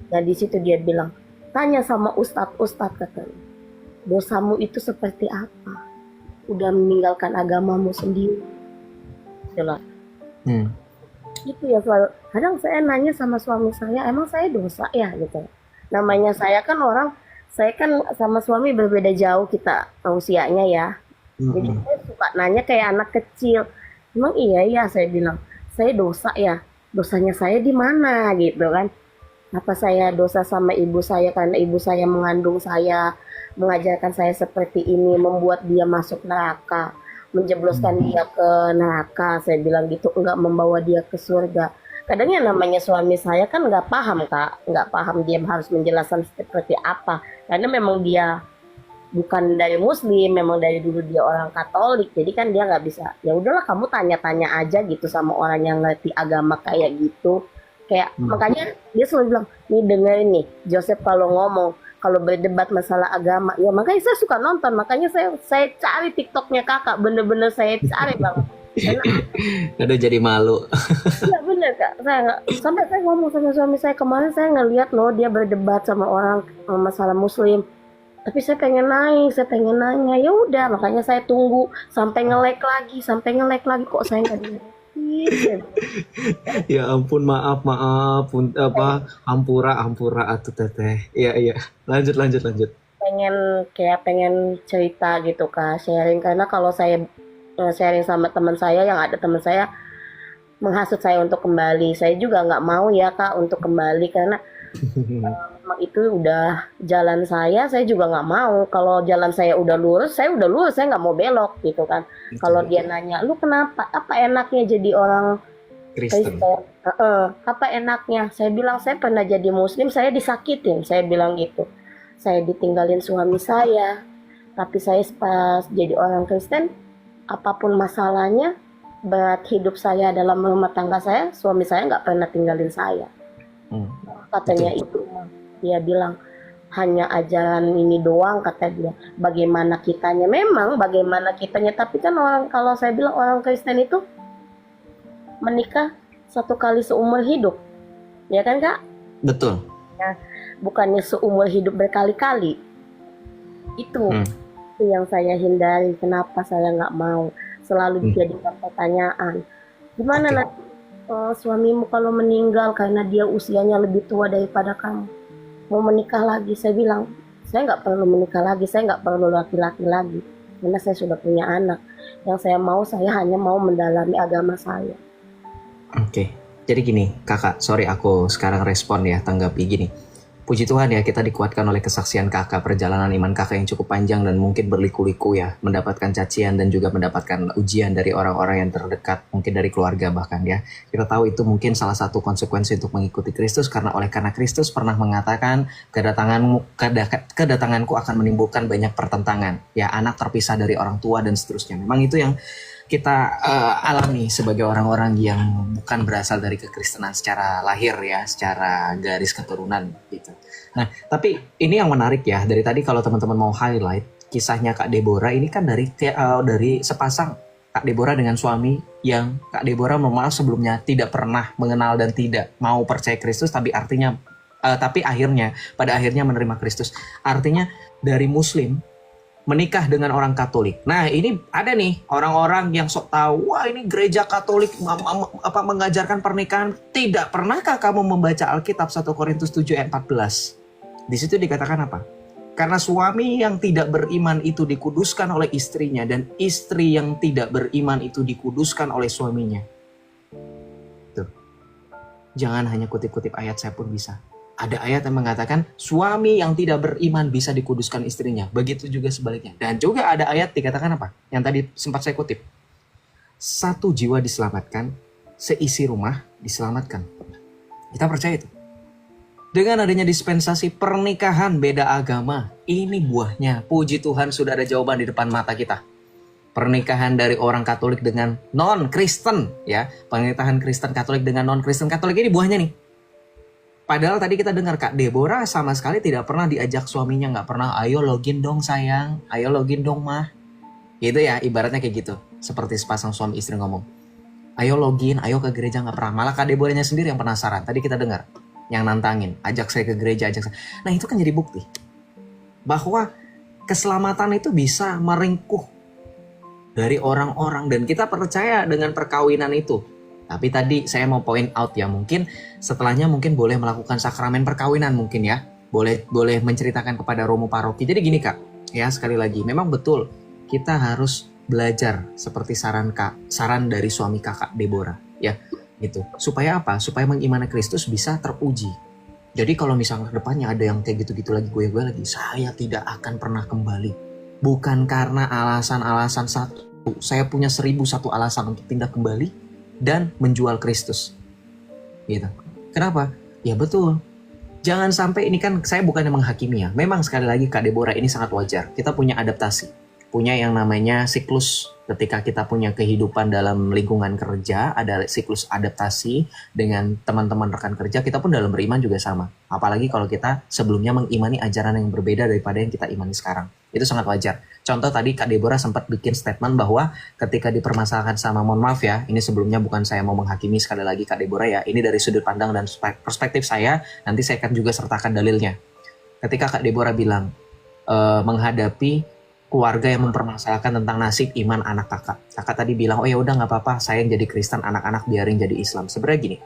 Nah di situ dia bilang, tanya sama ustadz katanya, dosamu itu seperti apa? Udah meninggalkan agamamu sendiri. Jelas. Itu ya selalu. Kadang saya nanya sama suami saya, emang saya dosa ya gitu. Namanya saya kan sama suami berbeda jauh kita usianya ya. Jadi saya suka nanya kayak anak kecil. Emang iya ya, saya bilang, saya dosa ya. Dosanya saya di mana gitu kan? Apa saya dosa sama ibu saya karena ibu saya mengandung saya, mengajarkan saya seperti ini, membuat dia masuk neraka, menjebloskan dia ke neraka, saya bilang gitu, enggak membawa dia ke surga. Kadang yang namanya suami saya kan nggak paham kak, nggak paham dia harus menjelaskan seperti apa, karena memang dia bukan dari Muslim, memang dari dulu dia orang Katolik, jadi kan dia nggak bisa. Ya udahlah kamu tanya-tanya aja gitu sama orang yang ngerti agama kayak gitu, kayak makanya dia selalu bilang, nih dengerin nih, Joseph kalau ngomong, kalau berdebat masalah agama, ya makanya saya suka nonton, makanya saya cari TikToknya kakak, bener-bener saya cari banget. Aduh jadi malu. Iya bener kak, sampai saya ngomong sama suami saya kemarin, saya ngeliat loh dia berdebat sama orang masalah Muslim, tapi saya pengen nanya, ya udah makanya saya tunggu sampai nge-like lagi, kok saya nggak dilihat. Ya ampun, maaf hampura atuh teteh. Iya lanjut. pengen cerita gitu kak, sharing, karena kalau saya sharing sama teman saya, yang ada teman saya menghasut saya untuk kembali, saya juga nggak mau ya kak untuk kembali, karena memang itu udah jalan saya juga nggak mau. Kalau jalan saya udah lurus, saya nggak mau belok gitu kan. Kalau dia nanya, lu kenapa, apa enaknya jadi orang Kristen. Apa enaknya, saya bilang saya pernah jadi Muslim, saya disakitin, saya bilang gitu, saya ditinggalin suami saya, tapi saya pas jadi orang Kristen, apapun masalahnya, berat hidup saya dalam rumah tangga saya, suami saya nggak pernah tinggalin saya. Katanya itu, dia bilang hanya ajaran ini doang, kata dia. Bagaimana kitanya, memang bagaimana kitanya, tapi kan kalau saya bilang orang Kristen itu menikah 1 kali seumur hidup, ya kan kak? Betul. Ya, bukannya seumur hidup berkali-kali. Itu yang saya hindari. Kenapa saya nggak mau? Selalu dijadikan pertanyaan. Gimana nanti suamimu kalau meninggal karena dia usianya lebih tua daripada kamu, mau menikah lagi? Saya bilang, saya nggak perlu menikah lagi, saya nggak perlu laki-laki lagi, karena saya sudah punya anak. Yang saya hanya mau mendalami agama saya. Oke. Jadi gini, kakak, sorry aku sekarang respon ya, tanggapi gini. Puji Tuhan ya, kita dikuatkan oleh kesaksian kakak, perjalanan iman kakak yang cukup panjang dan mungkin berliku-liku ya, mendapatkan cacian dan juga mendapatkan ujian dari orang-orang yang terdekat, mungkin dari keluarga bahkan ya. Kita tahu itu mungkin salah satu konsekuensi untuk mengikuti Kristus, karena Kristus pernah mengatakan, kedatanganku akan menimbulkan banyak pertentangan, ya, anak terpisah dari orang tua dan seterusnya. Memang itu yang kita alami sebagai orang-orang yang bukan berasal dari kekristenan secara lahir ya, secara garis keturunan gitu. Nah, tapi ini yang menarik ya, dari tadi kalau teman-teman mau highlight kisahnya Kak Deborah, ini kan dari sepasang Kak Deborah dengan suami yang Kak Deborah malah sebelumnya tidak pernah mengenal dan tidak mau percaya Kristus, tapi pada akhirnya menerima Kristus. Artinya dari Muslim menikah dengan orang Katolik. Nah, ini ada nih orang-orang yang sok tahu, wah ini gereja Katolik mengajarkan pernikahan. Tidak pernahkah kamu membaca Alkitab 1 Korintus 7 ayat 14? Di situ dikatakan apa? Karena suami yang tidak beriman itu dikuduskan oleh istrinya, dan istri yang tidak beriman itu dikuduskan oleh suaminya. Tuh. Jangan hanya kutip-kutip ayat, saya pun bisa. Ada ayat yang mengatakan suami yang tidak beriman bisa dikuduskan istrinya. Begitu juga sebaliknya. Dan juga ada ayat dikatakan apa? Yang tadi sempat saya kutip. 1 jiwa diselamatkan, seisi rumah diselamatkan. Kita percaya itu. Dengan adanya dispensasi pernikahan beda agama, ini buahnya. Puji Tuhan sudah ada jawaban di depan mata kita. Pernikahan dari orang Katolik dengan non-Kristen, ya. Pernikahan Kristen Katolik dengan non-Kristen Katolik, ini buahnya nih. Padahal tadi kita dengar Kak Deborah sama sekali tidak pernah diajak suaminya, nggak pernah, ayo login dong sayang, ayo login dong mah. Gitu ya, ibaratnya kayak gitu. Seperti sepasang suami istri ngomong, ayo login, ayo ke gereja, nggak pernah. Malah Kak Deborahnya sendiri yang penasaran. Tadi kita dengar, yang nantangin, ajak saya ke gereja, ajak saya. Nah itu kan jadi bukti bahwa keselamatan itu bisa meringkuh dari orang-orang. Dan kita percaya dengan perkawinan itu. Tapi tadi saya mau point out ya, mungkin setelahnya mungkin boleh melakukan sakramen perkawinan mungkin ya. Boleh menceritakan kepada romo paroki. Jadi gini Kak, ya sekali lagi, memang betul kita harus belajar seperti saran dari suami Kakak Deborah ya, gitu. Supaya apa? Supaya mengimani Kristus bisa teruji. Jadi kalau misalnya depannya ada yang kayak gitu-gitu lagi, gue lagi, saya tidak akan pernah kembali. Bukan karena alasan-alasan satu, saya punya 1001 alasan untuk pindah kembali dan menjual Kristus, gitu. Kenapa? Ya betul. Jangan sampai, ini kan saya bukannya menghakimi ya. Memang sekali lagi Kak Deborah ini sangat wajar. Kita punya adaptasi, punya yang namanya siklus. Ketika kita punya kehidupan dalam lingkungan kerja, ada siklus adaptasi dengan teman-teman rekan kerja. Kita pun dalam beriman juga sama. Apalagi kalau kita sebelumnya mengimani ajaran yang berbeda daripada yang kita imani sekarang. Itu sangat wajar. Contoh tadi Kak Deborah sempat bikin statement bahwa ketika dipermasalahkan sama, mohon maaf ya, ini sebelumnya bukan saya mau menghakimi, sekali lagi Kak Deborah ya, ini dari sudut pandang dan perspektif saya, nanti saya akan juga sertakan dalilnya. Ketika Kak Deborah bilang menghadapi keluarga yang mempermasalahkan tentang nasib iman anak kakak tadi bilang, oh ya udah nggak apa-apa, saya yang jadi Kristen, anak-anak biarin jadi Islam. Sebenarnya gini,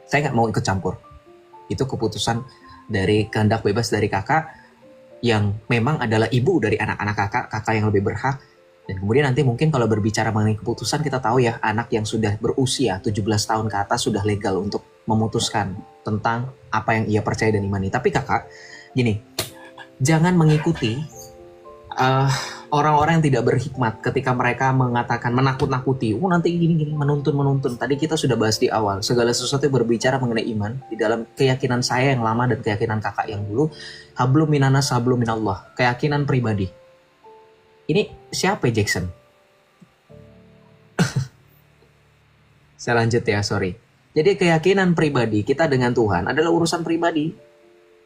saya nggak mau ikut campur, itu keputusan dari kehendak bebas dari kakak yang memang adalah ibu dari anak-anak kakak yang lebih berhak. Dan kemudian nanti mungkin kalau berbicara mengenai keputusan, kita tahu ya, anak yang sudah berusia 17 tahun ke atas sudah legal untuk memutuskan tentang apa yang ia percaya dan imani. Tapi kakak, gini, jangan mengikuti orang-orang yang tidak berhikmat ketika mereka mengatakan, menakut-nakuti, nanti gini, menuntun. Tadi kita sudah bahas di awal, segala sesuatu yang berbicara mengenai iman, di dalam keyakinan saya yang lama dan keyakinan kakak yang dulu, hablum minanas hablum minallah, keyakinan pribadi. Ini siapa Jackson? Saya lanjut ya, sorry. Jadi keyakinan pribadi kita dengan Tuhan adalah urusan pribadi.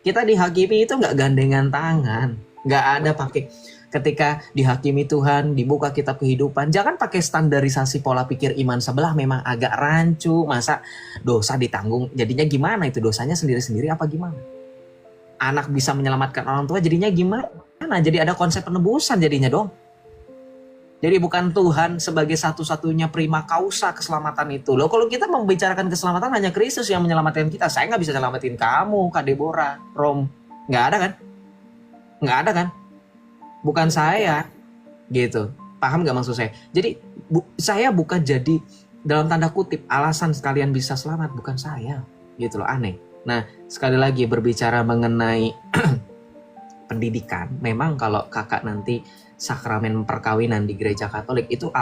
Kita dihakimi itu nggak gandengan tangan, nggak ada pakai. Ketika dihakimi Tuhan, dibuka kitab kehidupan, jangan pakai standarisasi pola pikir iman sebelah memang agak rancu, masa dosa ditanggung, jadinya gimana itu, dosanya sendiri-sendiri apa gimana? Anak bisa menyelamatkan orang tua jadinya gimana? Jadi ada konsep penebusan jadinya dong. Jadi bukan Tuhan sebagai satu-satunya prima causa keselamatan itu. Loh, kalau kita membicarakan keselamatan hanya Kristus yang menyelamatkan kita. Saya nggak bisa nyelamatin kamu, Kak Deborah, Rom. Nggak ada kan? Nggak ada kan? Bukan saya, gitu. Paham nggak maksud saya? Jadi saya bukan jadi dalam tanda kutip alasan sekalian bisa selamat, bukan saya, gitu loh, aneh. Nah, sekali lagi berbicara mengenai pendidikan, memang kalau kakak nanti sakramen perkawinan di gereja Katolik itu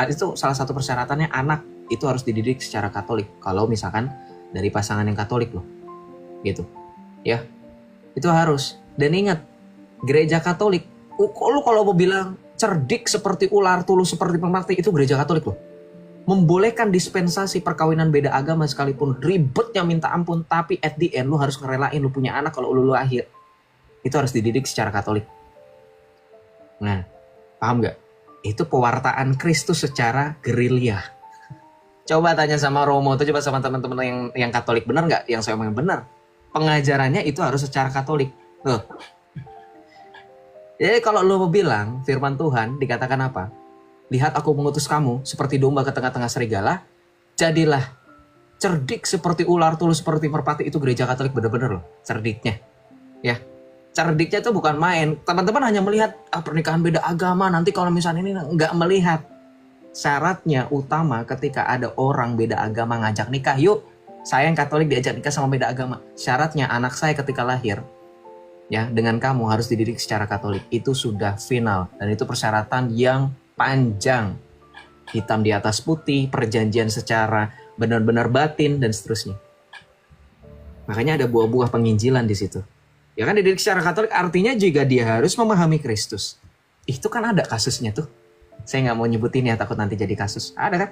itu salah satu persyaratannya, anak itu harus dididik secara Katolik. Kalau misalkan dari pasangan yang Katolik loh, gitu, ya, itu harus. Dan ingat, gereja Katolik, lu kalau mau bilang cerdik seperti ular, tulus seperti pemerhati, itu gereja Katolik loh. Membolehkan dispensasi perkawinan beda agama sekalipun ribetnya minta ampun, tapi at the end lu harus ngerelain lu punya anak kalau lu lahir. Itu harus dididik secara Katolik. Nah, paham gak? Itu pewartaan Kristus secara gerilya. Coba tanya sama Romo, atau coba sama teman-teman yang Katolik, benar gak yang saya omongin? Benar. Pengajarannya itu harus secara Katolik. Tuh. Jadi kalau lu mau bilang firman Tuhan dikatakan apa? Lihat aku mengutus kamu seperti domba ke tengah-tengah serigala, jadilah cerdik seperti ular, tulus seperti merpati. Itu gereja Katolik bener-bener loh cerdiknya. Ya, cerdiknya itu bukan main. Teman-teman hanya melihat pernikahan beda agama, nanti kalau misalnya ini nggak melihat syaratnya utama ketika ada orang beda agama ngajak nikah, yuk saya yang Katolik diajak nikah sama beda agama. Syaratnya anak saya ketika lahir, ya, dengan kamu harus dididik secara Katolik. Itu sudah final, dan itu persyaratan yang panjang, hitam di atas putih, perjanjian secara benar-benar batin dan seterusnya. Makanya ada buah-buah penginjilan di situ. Ya kan, dididik secara Katolik artinya juga dia harus memahami Kristus. Itu kan ada kasusnya tuh. Saya nggak mau nyebutin ya, takut nanti jadi kasus. Ada kan?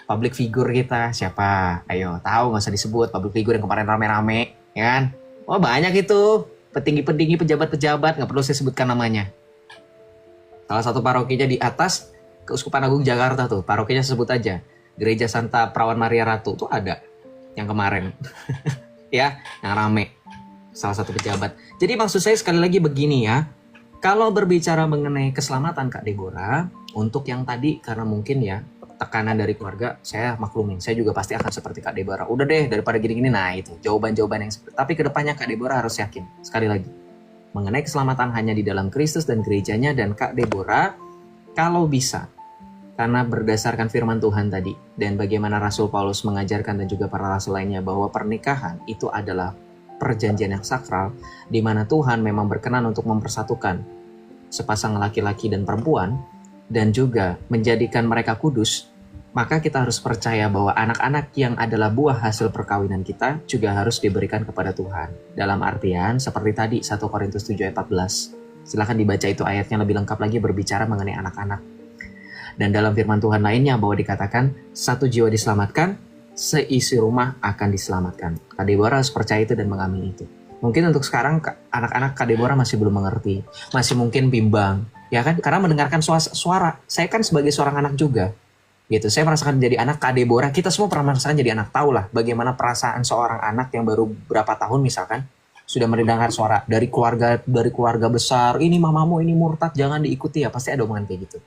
Public figure kita siapa? Ayo, tahu, nggak usah disebut. Public figure yang kemarin rame-rame Ya kan? Oh banyak itu petinggi-petinggi, pejabat-pejabat, nggak perlu saya sebutkan namanya. Salah satu parokinya di atas Keuskupan Agung Jakarta tuh, parokinya sebut aja, Gereja Santa Perawan Maria Ratu tuh ada yang kemarin, ya, yang rame. Salah satu pejabat. Jadi maksud saya sekali lagi begini ya, kalau berbicara mengenai keselamatan Kak Deborah, untuk yang tadi karena mungkin ya tekanan dari keluarga, saya maklumin, saya juga pasti akan seperti Kak Deborah. Udah deh daripada gini-gini, nah itu jawaban-jawaban yang seperti. Tapi kedepannya Kak Deborah harus yakin sekali lagi mengenai keselamatan hanya di dalam Kristus dan gerejanya. Dan Kak Deborah kalau bisa, karena berdasarkan firman Tuhan tadi dan bagaimana Rasul Paulus mengajarkan dan juga para rasul lainnya bahwa pernikahan itu adalah perjanjian yang sakral di mana Tuhan memang berkenan untuk mempersatukan sepasang laki-laki dan perempuan dan juga menjadikan mereka kudus, maka kita harus percaya bahwa anak-anak yang adalah buah hasil perkawinan kita juga harus diberikan kepada Tuhan. Dalam artian seperti tadi 1 Korintus 7 ayat 14. Silahkan dibaca itu ayatnya lebih lengkap lagi berbicara mengenai anak-anak. Dan dalam firman Tuhan lainnya bahwa dikatakan satu jiwa diselamatkan, seisi rumah akan diselamatkan. Kak Deborah harus percaya itu dan mengamini itu. Mungkin untuk sekarang anak-anak Kak Deborah masih belum mengerti, masih mungkin bimbang, ya kan? Karena mendengarkan suara, saya kan sebagai seorang anak juga, gitu. Saya merasakan jadi anak Kak Deborah, kita semua pernah merasakan jadi anak, tahu lah bagaimana perasaan seorang anak yang baru berapa tahun misalkan sudah mendengar suara dari keluarga besar, ini mamamu ini murtad, jangan diikuti ya, pasti ada omongan kayak gitu.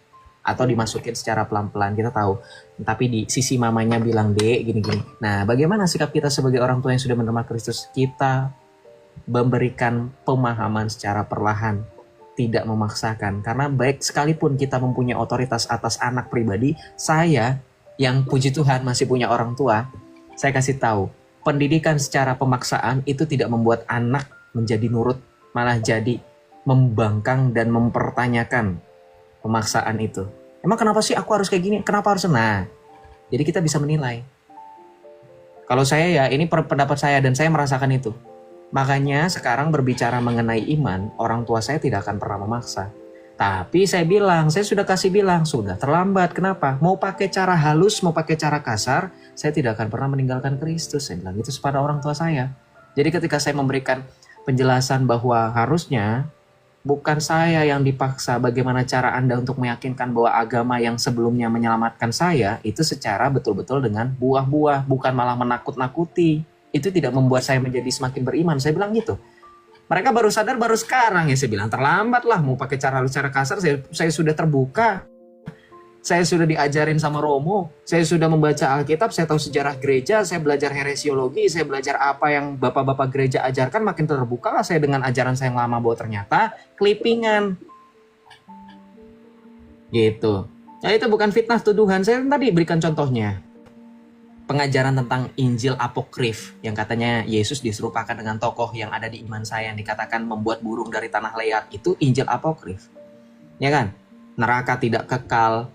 Atau dimasukin secara pelan-pelan, kita tahu. Tapi di sisi mamanya bilang, Dek, gini-gini. Nah, bagaimana sikap kita sebagai orang tua yang sudah menerima Kristus? Kita memberikan pemahaman secara perlahan, tidak memaksakan. Karena baik sekalipun kita mempunyai otoritas atas anak pribadi, saya yang puji Tuhan masih punya orang tua, saya kasih tahu, pendidikan secara pemaksaan itu tidak membuat anak menjadi nurut, malah jadi membangkang dan mempertanyakan pemaksaan itu. Emang kenapa sih aku harus kayak gini? Kenapa harus? Nah, jadi kita bisa menilai. Kalau saya ya, ini pendapat saya dan saya merasakan itu. Makanya sekarang berbicara mengenai iman, orang tua saya tidak akan pernah memaksa. Tapi saya bilang, saya sudah kasih bilang, sudah terlambat. Kenapa? Mau pakai cara halus, mau pakai cara kasar, saya tidak akan pernah meninggalkan Kristus. Saya bilang itu kepada orang tua saya. Jadi ketika saya memberikan penjelasan bahwa harusnya bukan saya yang dipaksa bagaimana cara Anda untuk meyakinkan bahwa agama yang sebelumnya menyelamatkan saya itu secara betul-betul dengan buah-buah, bukan malah menakut-nakuti. Itu tidak membuat saya menjadi semakin beriman. Saya bilang gitu. Mereka baru sadar baru sekarang ya, saya bilang terlambat lah mau pakai cara kasar. Saya sudah terbuka. Saya sudah diajarin sama Romo, saya sudah membaca Alkitab, saya tahu sejarah gereja, saya belajar heresiologi, saya belajar apa yang bapak-bapak gereja ajarkan, makin terbuka lah saya dengan ajaran saya yang lama bahwa ternyata kelipingan. Gitu. Ya itu bukan fitnah tuduhan, saya tadi berikan contohnya. Pengajaran tentang Injil apokrif yang katanya Yesus diserupakan dengan tokoh yang ada di iman saya yang dikatakan membuat burung dari tanah liat, itu Injil apokrif. Ya kan? Neraka tidak kekal,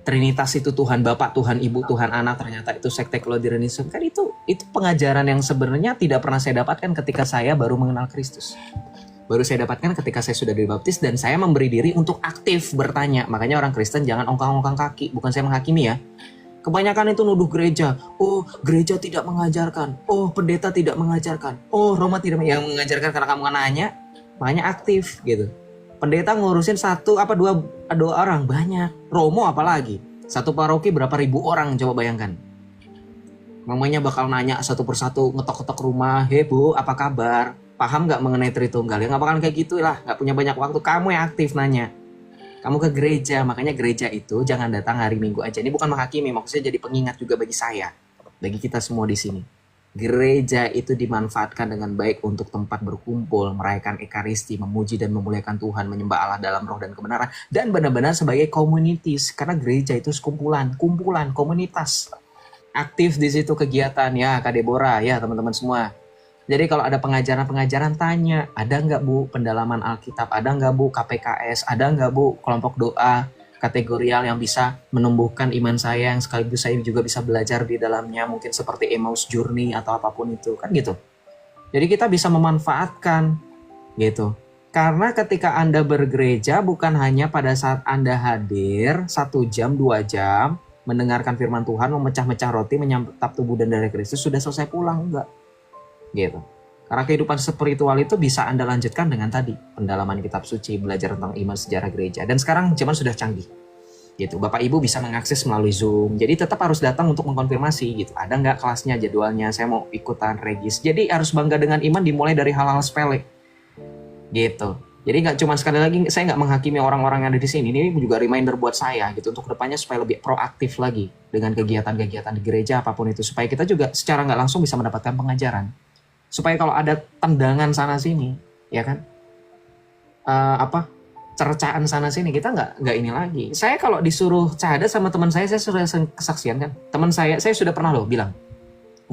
Trinitas itu Tuhan Bapa, Tuhan Ibu, Tuhan Anak, ternyata itu sekte Clodianisme. Kan itu pengajaran yang sebenarnya tidak pernah saya dapatkan ketika saya baru mengenal Kristus. Baru saya dapatkan ketika saya sudah dibaptis dan saya memberi diri untuk aktif bertanya. Makanya orang Kristen jangan ongkang-ongkang kaki, bukan saya menghakimi ya. Kebanyakan itu nuduh gereja. Oh, gereja tidak mengajarkan. Oh, pendeta tidak mengajarkan. Oh, Roma tidak yang mengajarkan karena kamu nanya. Makanya aktif gitu. Pendeta ngurusin dua orang, banyak. Romo apalagi, satu paroki berapa ribu orang, coba bayangkan. Mamanya bakal nanya satu persatu, ngetok-ngetok rumah, "Hei Bu, apa kabar? Paham gak mengenai Tritunggal?" Ya gak bakal kayak gitu lah, gak punya banyak waktu. Kamu yang aktif nanya. Kamu ke gereja, makanya gereja itu jangan datang hari Minggu aja. Ini bukan menghakimi, maksudnya jadi pengingat juga bagi saya, bagi kita semua di sini. Gereja itu dimanfaatkan dengan baik untuk tempat berkumpul, merayakan ekaristi, memuji dan memuliakan Tuhan, menyembah Allah dalam roh dan kebenaran, dan benar-benar sebagai communities. Karena gereja itu kumpulan, komunitas. Aktif di situ kegiatan ya, Kak Deborah, ya teman-teman semua. Jadi kalau ada pengajaran-pengajaran tanya, ada nggak Bu pendalaman Alkitab, ada nggak Bu KPKS, ada nggak Bu kelompok doa, kategorial yang bisa menumbuhkan iman saya yang sekaligus saya juga bisa belajar di dalamnya, mungkin seperti Emmaus Journey atau apapun itu kan gitu. Jadi kita bisa memanfaatkan gitu. Karena ketika Anda bergereja bukan hanya pada saat Anda hadir 1 jam 2 jam mendengarkan firman Tuhan, memecah-mecah roti, menyantap tubuh dan darah Kristus, sudah selesai pulang, enggak gitu. Karena kehidupan spiritual itu bisa Anda lanjutkan dengan tadi pendalaman kitab suci, belajar tentang iman, sejarah gereja. Dan sekarang zaman sudah canggih. Gitu. Bapak Ibu bisa mengakses melalui Zoom. Jadi tetap harus datang untuk mengkonfirmasi gitu. Ada nggak kelasnya, jadwalnya, saya mau ikutan regis. Jadi harus bangga dengan iman dimulai dari hal-hal sepele. Gitu. Jadi nggak cuma sekali lagi, saya nggak menghakimi orang-orang yang ada di sini. Ini juga reminder buat saya gitu untuk kedepannya supaya lebih proaktif lagi dengan kegiatan-kegiatan di gereja apapun itu, supaya kita juga secara nggak langsung bisa mendapatkan pengajaran. Supaya kalau ada tendangan sana sini, ya kan, cercaan sana sini, kita nggak ini lagi. Saya kalau disuruh cahada sama teman saya sudah kesaksian kan. Teman saya sudah pernah loh bilang,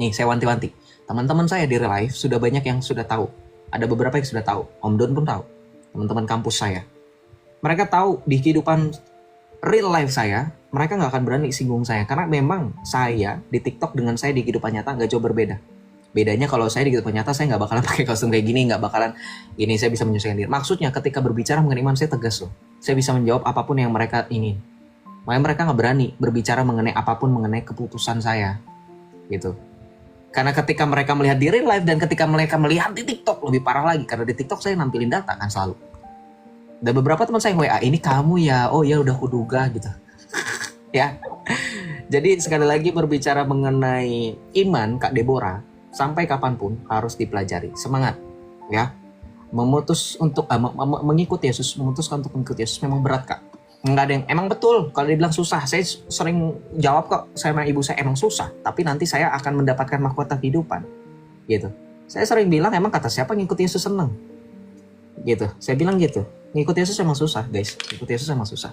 nih saya wanti-wanti, teman-teman saya di real life sudah banyak yang sudah tahu. Ada beberapa yang sudah tahu. Om Don pun tahu. Teman-teman kampus saya. Mereka tahu di kehidupan real life saya, mereka nggak akan berani singgung saya. Karena memang saya di TikTok dengan saya di kehidupan nyata nggak jauh berbeda. Bedanya kalau saya di kehidupan nyata, saya nggak bakalan pakai kostum kayak gini, nggak bakalan gini, saya bisa menyesuaikan diri. Maksudnya ketika berbicara mengenai iman, saya tegas loh. Saya bisa menjawab apapun yang mereka ingin. Makanya mereka nggak berani berbicara mengenai apapun mengenai keputusan saya. Gitu. Karena ketika mereka melihat di real life dan ketika mereka melihat di TikTok lebih parah lagi. Karena di TikTok saya nampilin data kan selalu. Dan beberapa teman saya WA, ini kamu ya, oh ya udah kuduga gitu. Ya. Jadi sekali lagi berbicara mengenai iman Kak Deborah, sampai kapanpun harus dipelajari. Semangat ya. Memutus untuk mengikuti Yesus, memutuskan untuk mengikuti Yesus memang berat Kak. Enggak ada yang emang betul kalau dibilang susah. Saya sering jawab kok sama ibu saya, emang susah, tapi nanti saya akan mendapatkan mahkota kehidupan gitu. Saya sering bilang emang kata siapa ngikuti Yesus seneng gitu. Saya bilang gitu, ngikuti Yesus emang susah guys, ngikuti Yesus emang susah.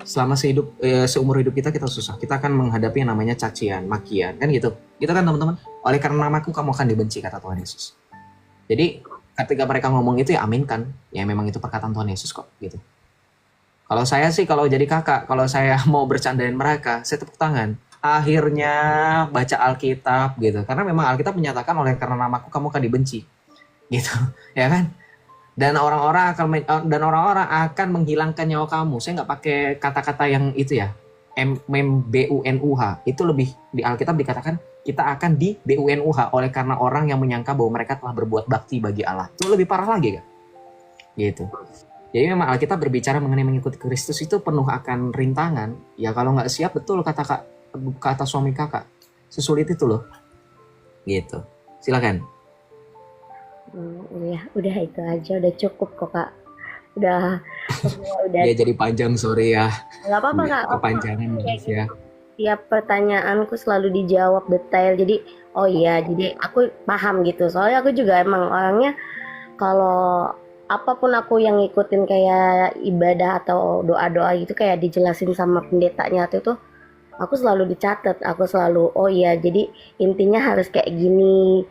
Selama seumur hidup kita susah. Kita akan menghadapi yang namanya cacian, makian kan gitu. Gitu kan teman-teman. Oleh karena namaku kamu akan dibenci kata Tuhan Yesus. Jadi ketika mereka ngomong itu ya aminkan, ya memang itu perkataan Tuhan Yesus kok gitu. Kalau saya sih, kalau jadi kakak, kalau saya mau bercandain mereka, saya tepuk tangan. Akhirnya baca Alkitab gitu. Karena memang Alkitab menyatakan oleh karena namaku kamu akan dibenci. Gitu, ya kan? Dan orang-orang akan menghilangkan nyawa kamu. Saya nggak pakai kata-kata yang itu ya. BUNUH. Itu lebih di Alkitab dikatakan kita akan di BUNUH oleh karena orang yang menyangka bahwa mereka telah berbuat bakti bagi Allah. Itu lebih parah lagi kan? Gitu. Jadi memang Alkitab berbicara mengenai mengikuti Kristus itu penuh akan rintangan. Ya kalau nggak siap, betul kata suami kakak. Sesulit itu loh. Gitu. Silakan. Ya, udah itu aja, udah cukup kok Kak. Udah Ya jadi panjang, sorry ya. nggak apa-apa Kak. Kepanjangan guys ya. Tiap pertanyaanku selalu dijawab detail. Jadi, oh iya, jadi aku paham gitu. Soalnya aku juga emang orangnya kalau apapun aku yang ngikutin kayak ibadah atau doa-doa gitu kayak dijelasin sama pendetanya itu tuh aku selalu dicatat, aku selalu oh iya jadi intinya harus kayak gini,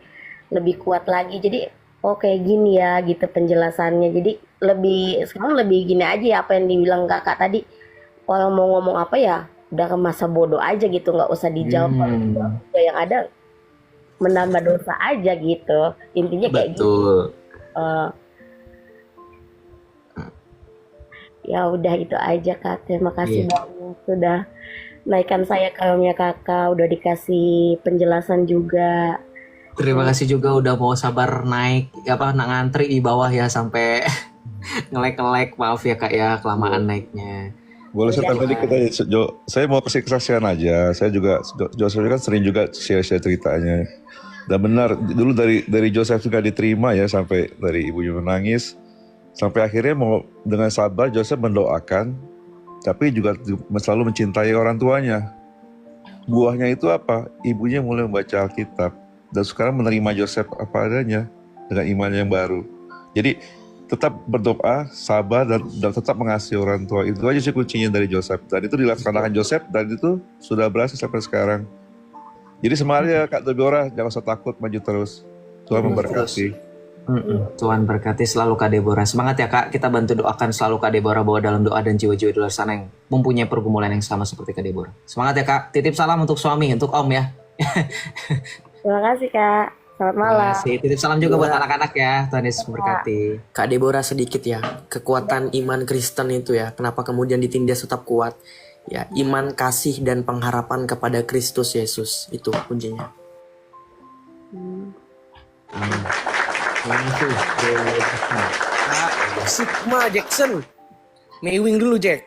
lebih kuat lagi, jadi oh kayak gini ya gitu penjelasannya. Jadi sekarang lebih gini aja ya, apa yang dibilang kakak tadi, kalau mau ngomong apa ya udah ke masa bodoh aja gitu, nggak usah dijawab. Yang ada menambah dosa aja gitu, intinya kayak gitu. Ya udah itu aja Kak, terima kasih banyak sudah naikkan saya kaumnya kakak, udah dikasih penjelasan juga. Terima kasih juga udah mau sabar naik ngantri di bawah ya sampai ngelek-ngelek, maaf ya Kak ya kelamaan naiknya. Boleh saya tadi saya mau kasih kesaksian aja. Saya juga Joseph kan sering juga share ceritanya. Dan benar dulu dari Joseph juga diterima ya, sampai dari ibunya menangis. Sampai akhirnya mau dengan sabar Joseph mendoakan, tapi juga selalu mencintai orang tuanya. Buahnya itu apa? Ibunya mulai membaca Alkitab dan sekarang menerima Joseph apa adanya dengan iman yang baru. Jadi tetap berdoa, sabar dan tetap mengasihi orang tua. Itu aja sih kuncinya dari Joseph. Dan itu dilaksanakan Joseph dan itu sudah berhasil sampai sekarang. Jadi semangat ya Kak Deborah, jangan usah takut, maju terus. Tuhan memberkati. Tuhan berkati selalu Kak Deborah. Semangat ya Kak, kita bantu doakan selalu Kak Deborah bahwa dalam doa dan jiwa-jiwa di luar sana yang mempunyai pergumulan yang sama seperti Kak Deborah. Semangat ya Kak, titip salam untuk suami, untuk Om ya. Terima kasih Kak, selamat malam. Titip salam juga buat anak-anak ya, Tuhan Yesus memberkati. Kak Deborah sedikit ya, kekuatan iman Kristen itu ya, kenapa kemudian ditindas tetap kuat? Ya, iman, kasih, dan pengharapan kepada Kristus Yesus, itu kuncinya. Amin. Terima kasih, Bro Jackson. Sigma Jackson. Mewing dulu Jack.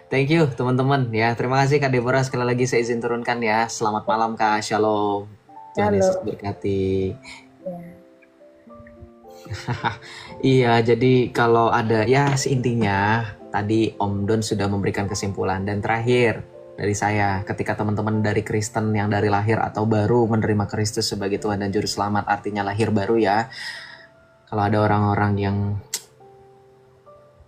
Thank you teman-teman ya. Terima kasih Kak Deborah, sekali lagi saya izin turunkan ya. Selamat malam Kak. Shalom. Tuhan Yesus berkati. Iya, jadi kalau ada ya seintinya tadi Om Don sudah memberikan kesimpulan dan terakhir dari saya, ketika teman-teman dari Kristen yang dari lahir atau baru menerima Kristus sebagai Tuhan dan Juru Selamat, artinya lahir baru ya. Kalau ada orang-orang yang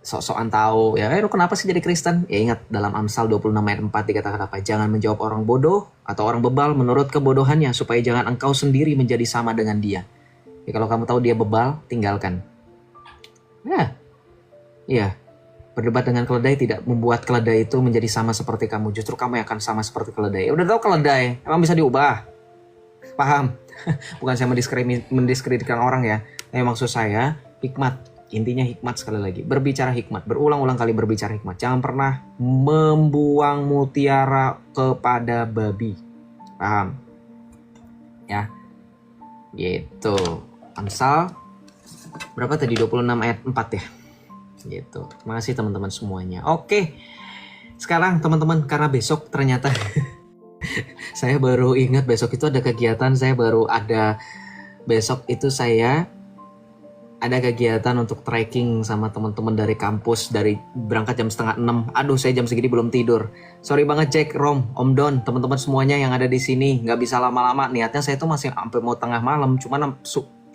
sok-sokan tahu ya, lu kenapa sih jadi Kristen? Ya ingat dalam Amsal 26 ayat 4 dikatakan apa? Jangan menjawab orang bodoh atau orang bebal menurut kebodohannya, supaya jangan engkau sendiri menjadi sama dengan dia. Ya, kalau kamu tahu dia bebal, tinggalkan. Ya, iya. Berdebat dengan keledai tidak membuat keledai itu menjadi sama seperti kamu. Justru kamu yang akan sama seperti keledai. Udah tahu keledai, emang bisa diubah. Paham? Bukan saya mendiskreditkan orang ya. Tapi maksud saya, hikmat. Intinya hikmat sekali lagi. Berbicara hikmat. Berulang-ulang kali berbicara hikmat. Jangan pernah membuang mutiara kepada babi. Paham? Ya. Gitu. Amsal berapa tadi? 26 ayat 4 ya. Gitu. Terima kasih teman-teman semuanya. Oke. Sekarang teman-teman, karena besok ternyata saya baru ingat besok itu ada kegiatan. Besok itu saya ada kegiatan untuk trekking sama teman-teman dari kampus, dari berangkat jam 5:30. Aduh, saya jam segini belum tidur. Sorry banget Jack, Rom, Om Don, teman-teman semuanya yang ada di sini. Nggak bisa lama-lama. Niatnya saya tuh masih sampai mau tengah malam. Cuman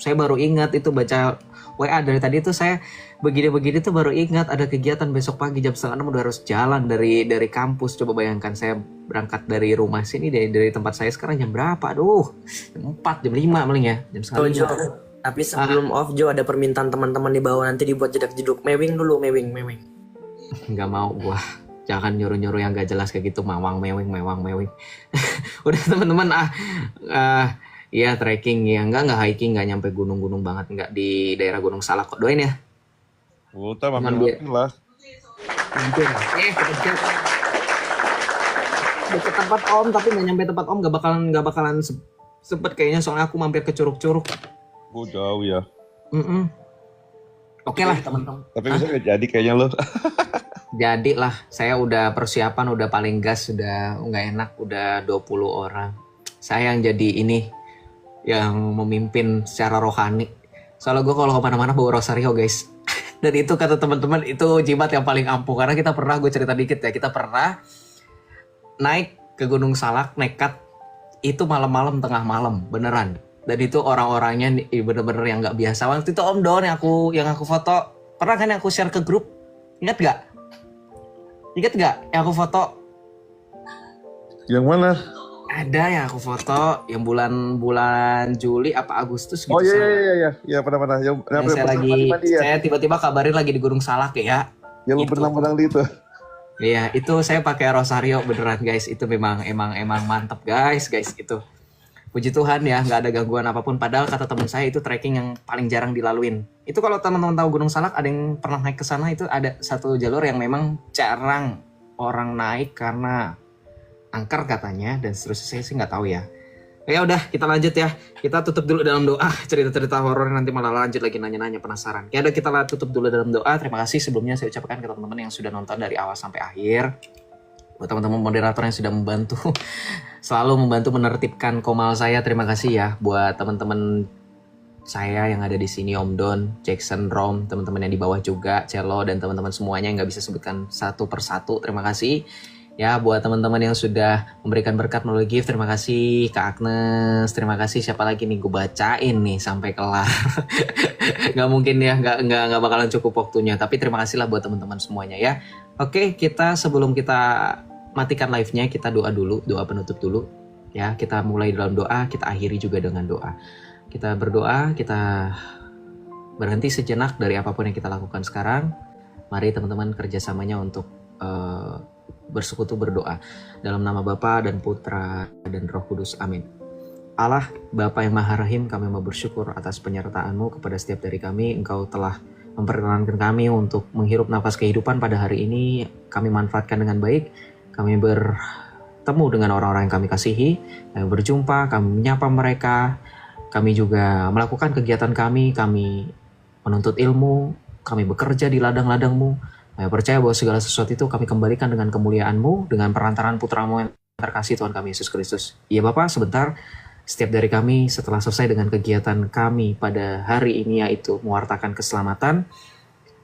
saya baru ingat itu baca WA dari tadi tuh saya begini-begini tuh baru ingat ada kegiatan besok pagi jam 5:30 udah harus jalan dari kampus. Coba bayangkan saya berangkat dari rumah sini dari tempat saya sekarang jam berapa? Aduh, jam 4, jam 5 paling ya, jam setengah 5. Tapi sebelum off Jo, ada permintaan teman-teman di bawah, nanti dibuat jedak-jeduk. Mewing dulu, mewing. Nggak mau gua. Jangan nyuruh-nyuruh yang gak jelas kayak gitu. Mawang mewing. Udah teman-teman iya trekking ya. Nggak hiking, nggak nyampe gunung-gunung banget. Nggak di daerah Gunung Salak kok. Doain ya. Udah mampir lah. Mampir. Deket tempat Om, tapi nggak nyampe tempat Om. Nggak bakalan sempet kayaknya, soalnya aku mampir ke curug-curug. Oh jauh ya. Oke lah teman-teman. Tapi bisa nggak jadi kayaknya lo. Jadi lah, saya udah persiapan, udah paling gas, udah nggak enak, udah 20 orang. Saya yang jadi ini, yang memimpin secara rohani. Soalnya gue kalau kemana-mana bawa rosario guys. Dan itu kata teman-teman, itu jimat yang paling ampuh. Karena kita pernah, gue cerita dikit ya, kita pernah naik ke Gunung Salak, nekat. Itu malam-malam, tengah malam, beneran. Dan itu orang-orangnya bener-bener yang nggak biasa. Waktu itu Om Don yang aku foto, pernah kan yang aku share ke grup? Ingat gak? Yang aku foto? Yang mana? Ada yang aku foto yang bulan Juli apa Agustus gitu. Oh iya pernah. Yang saya tiba-tiba kabarin lagi di Gunung Salak ya. Yang lu berenang di itu. Iya, itu saya pakai rosario beneran guys. Itu memang mantep guys itu. Puji Tuhan ya, nggak ada gangguan apapun. Padahal kata teman saya itu trekking yang paling jarang dilaluin. Itu kalau teman-teman tahu Gunung Salak, ada yang pernah naik ke sana, itu ada satu jalur yang memang jarang orang naik karena angker katanya, dan seterusnya. Saya sih nggak tahu ya. Ya udah, kita lanjut ya. Kita tutup dulu dalam doa. Cerita-cerita horor nanti malah lanjut lagi nanya-nanya penasaran. Ya udah, kita tutup dulu dalam doa. Terima kasih sebelumnya saya ucapkan ke teman-teman yang sudah nonton dari awal sampai akhir. Buat teman-teman moderator yang sudah membantu selalu membantu menertibkan komal saya, terima kasih ya. Buat teman-teman saya yang ada di sini, Om Don, Jackson, Rom, teman-teman yang di bawah juga, Celo, dan teman-teman semuanya yang nggak bisa sebutkan satu persatu, terima kasih ya. Buat teman-teman yang sudah memberikan berkat melalui gift, terima kasih Kak Agnes, terima kasih. Siapa lagi nih, gue bacain nih sampai kelar. Nggak mungkin ya, nggak bakalan cukup waktunya, tapi terima kasih lah buat teman-teman semuanya ya. Oke, sebelum kita matikan live-nya, kita doa dulu, doa penutup dulu ya. Kita mulai dalam doa, kita akhiri juga dengan doa. Kita berdoa, kita berhenti sejenak dari apapun yang kita lakukan sekarang. Mari teman-teman kerjasamanya untuk bersekutu berdoa. Dalam nama Bapa dan Putra dan Roh Kudus, amin. Allah, Bapa yang Maha Rahim, kami mau bersyukur atas penyertaan-Mu kepada setiap dari kami. Engkau telah memperkenankan kami untuk menghirup nafas kehidupan pada hari ini. Kami manfaatkan dengan baik. Kami bertemu dengan orang-orang yang kami kasihi, kami berjumpa, kami menyapa mereka, Kami juga melakukan kegiatan kami menuntut ilmu, kami bekerja di ladang-ladang-Mu. Kami percaya bahwa segala sesuatu itu kami kembalikan dengan kemuliaan-Mu, dengan perantaraan putra-Mu yang terkasih Tuhan kami Yesus Kristus. Iya Bapak, sebentar, setiap dari kami setelah selesai dengan kegiatan kami pada hari ini yaitu mewartakan keselamatan,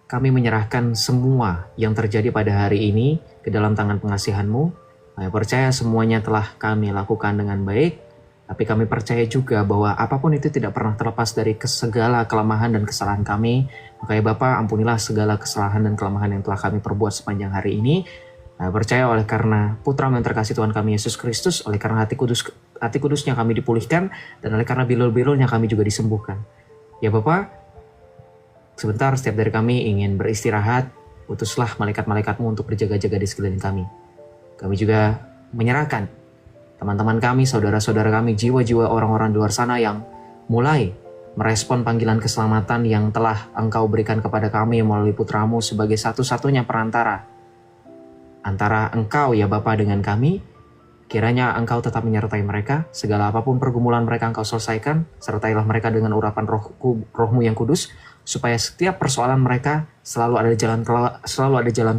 kami menyerahkan semua yang terjadi pada hari ini ke dalam tangan pengasihan-Mu. Kami percaya semuanya telah kami lakukan dengan baik, tapi kami percaya juga bahwa apapun itu tidak pernah terlepas dari segala kelemahan dan kesalahan kami. Makanya Bapa, ampunilah segala kesalahan dan kelemahan yang telah kami perbuat sepanjang hari ini. Kami percaya oleh karena Putra yang terkasih Tuhan kami Yesus Kristus, oleh karena hati kudusnya kami dipulihkan, dan oleh karena bilul-bilulnya kami juga disembuhkan. Ya Bapa, sebentar setiap dari kami ingin beristirahat, utuslah malaikat-malaikat-Mu untuk berjaga-jaga di sekeliling kami. Kami juga menyerahkan teman-teman kami, saudara-saudara kami, jiwa-jiwa orang-orang di luar sana yang mulai merespon panggilan keselamatan yang telah Engkau berikan kepada kami melalui Putra-Mu sebagai satu-satunya perantara antara Engkau ya Bapa dengan kami. Kiranya Engkau tetap menyertai mereka, segala apapun pergumulan mereka Engkau selesaikan, sertailah mereka dengan urapan Roh-Mu yang kudus, supaya setiap persoalan mereka selalu ada jalan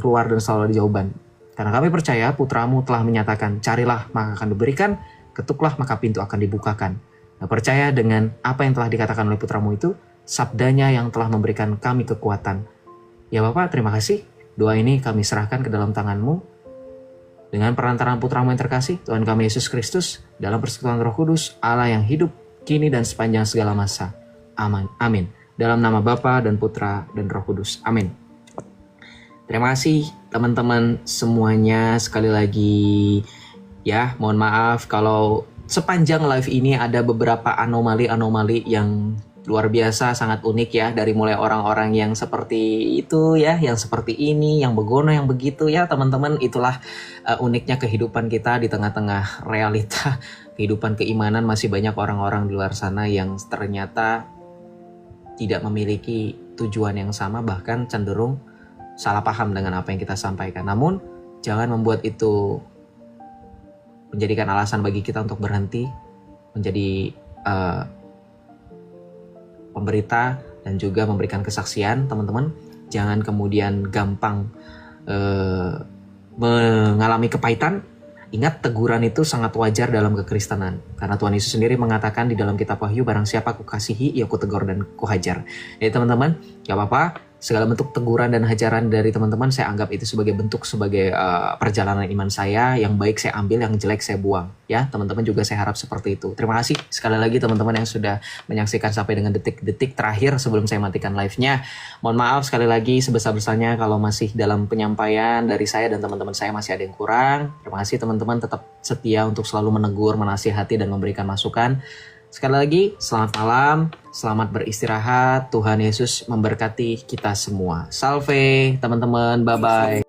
keluar dan selalu ada jawaban. Karena kami percaya Putra-Mu telah menyatakan, carilah maka akan diberikan, ketuklah maka pintu akan dibukakan. Nah, percaya dengan apa yang telah dikatakan oleh Putra-Mu itu, sabdanya yang telah memberikan kami kekuatan. Ya Bapak, terima kasih. Doa ini kami serahkan ke dalam tangan-Mu. Dengan perantaraan Putra-Mu yang terkasih, Tuhan kami Yesus Kristus, dalam persekutuan Roh Kudus, Allah yang hidup, kini dan sepanjang segala masa. Amin. Dalam nama Bapa dan Putra dan Roh Kudus. Amin. Terima kasih teman-teman semuanya, sekali lagi ya, mohon maaf kalau sepanjang live ini ada beberapa anomali-anomali yang luar biasa, sangat unik ya, dari mulai orang-orang yang seperti itu ya, yang seperti ini, yang begono, yang begitu ya teman-teman. Itulah uniknya kehidupan kita di tengah-tengah realita kehidupan keimanan. Masih banyak orang-orang di luar sana yang ternyata tidak memiliki tujuan yang sama, bahkan cenderung salah paham dengan apa yang kita sampaikan. Namun jangan membuat itu menjadikan alasan bagi kita untuk berhenti menjadi pemberita dan juga memberikan kesaksian. Teman-teman, jangan kemudian gampang mengalami kepahitan. Ingat, teguran itu sangat wajar dalam kekristenan. Karena Tuhan Yesus sendiri mengatakan di dalam kitab Wahyu, barang siapa ku kasihi, ya ku tegur dan ku hajar. Jadi teman-teman, gak apa-apa. Segala bentuk teguran dan hajaran dari teman-teman saya anggap itu sebagai bentuk, sebagai perjalanan iman saya. Yang baik saya ambil, yang jelek saya buang. Ya, teman-teman juga saya harap seperti itu. Terima kasih sekali lagi teman-teman yang sudah menyaksikan sampai dengan detik-detik terakhir sebelum saya matikan live-nya. Mohon maaf sekali lagi sebesar-besarnya kalau masih dalam penyampaian dari saya dan teman-teman saya masih ada yang kurang. Terima kasih teman-teman, tetap setia untuk selalu menegur, menasihati, dan memberikan masukan. Sekali lagi, selamat malam, selamat beristirahat. Tuhan Yesus memberkati kita semua. Salve teman-teman, bye-bye.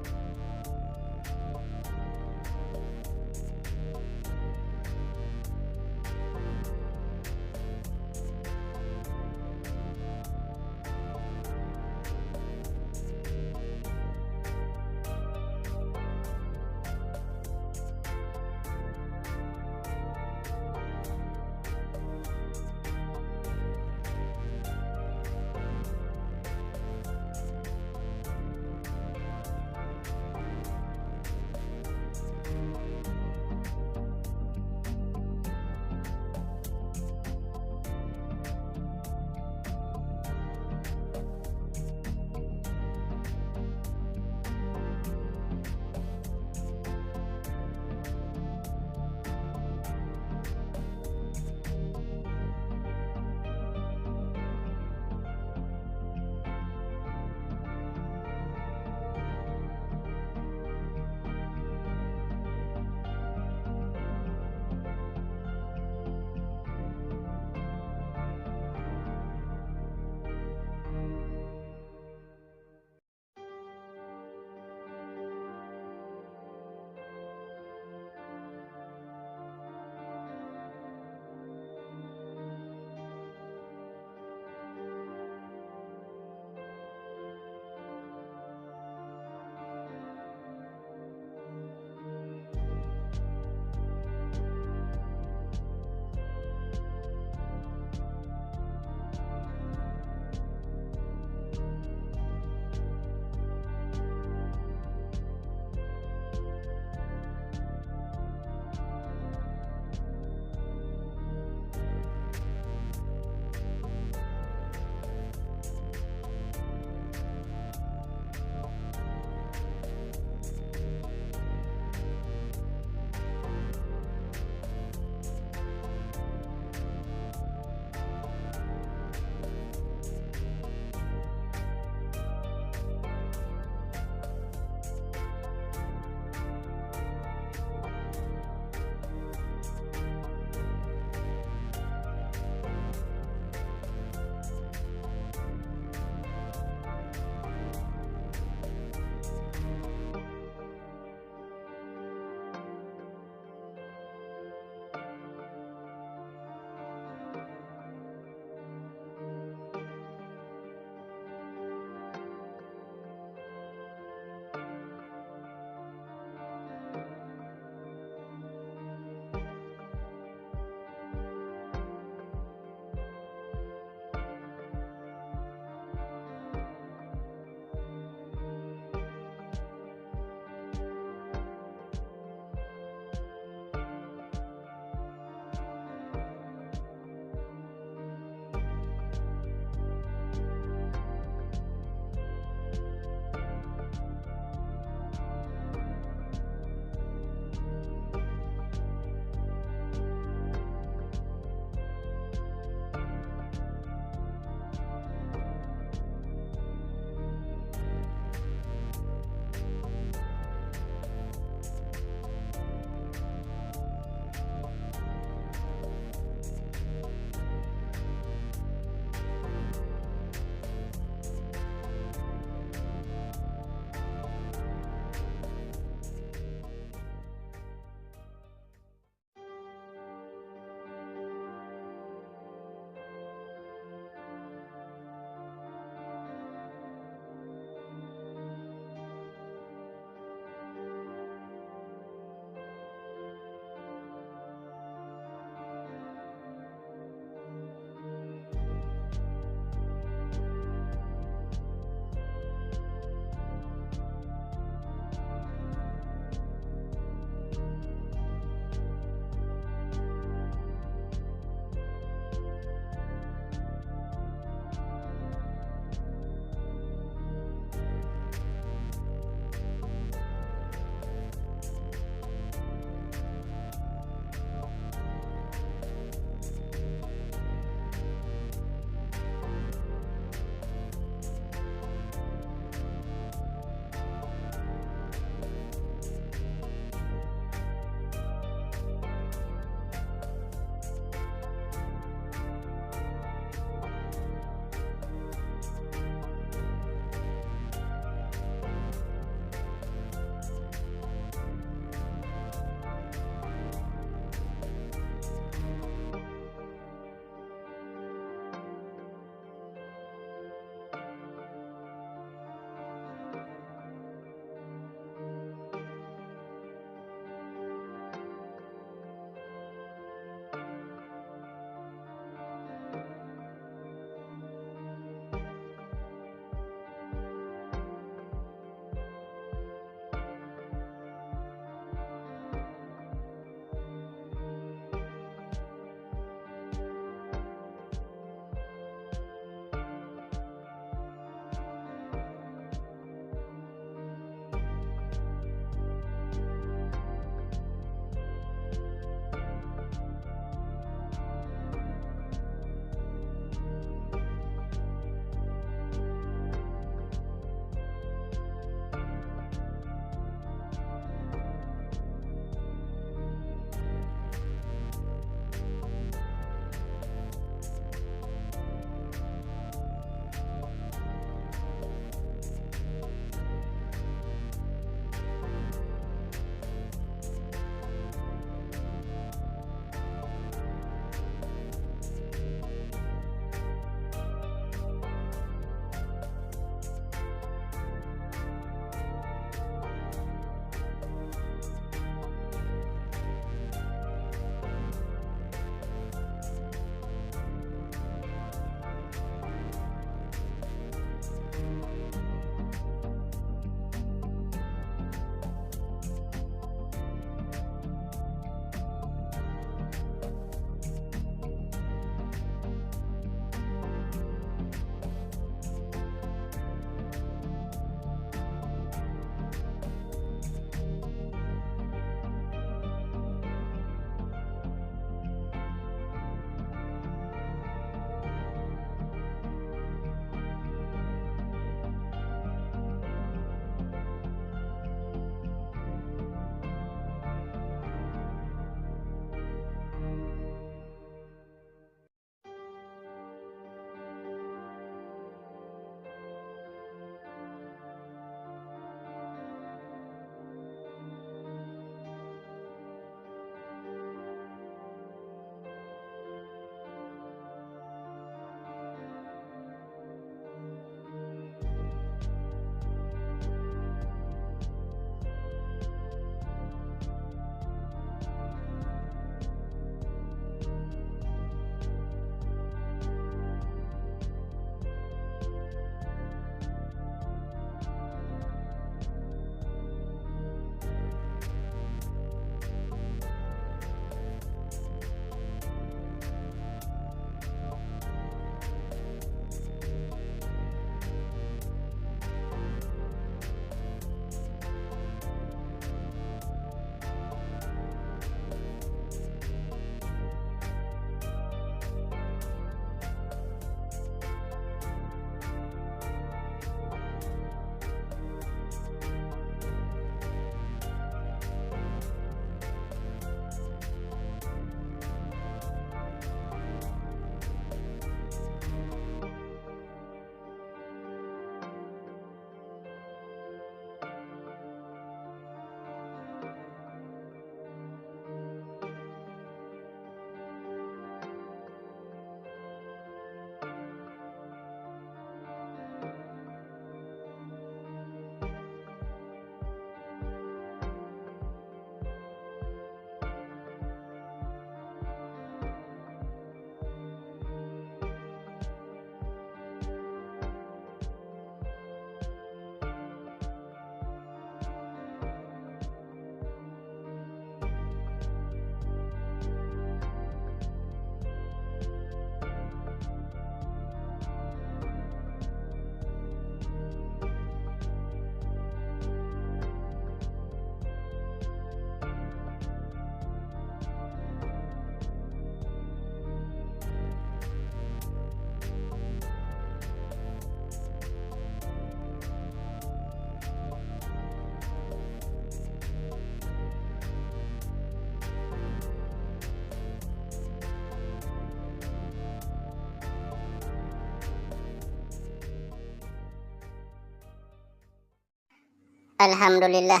Alhamdulillah,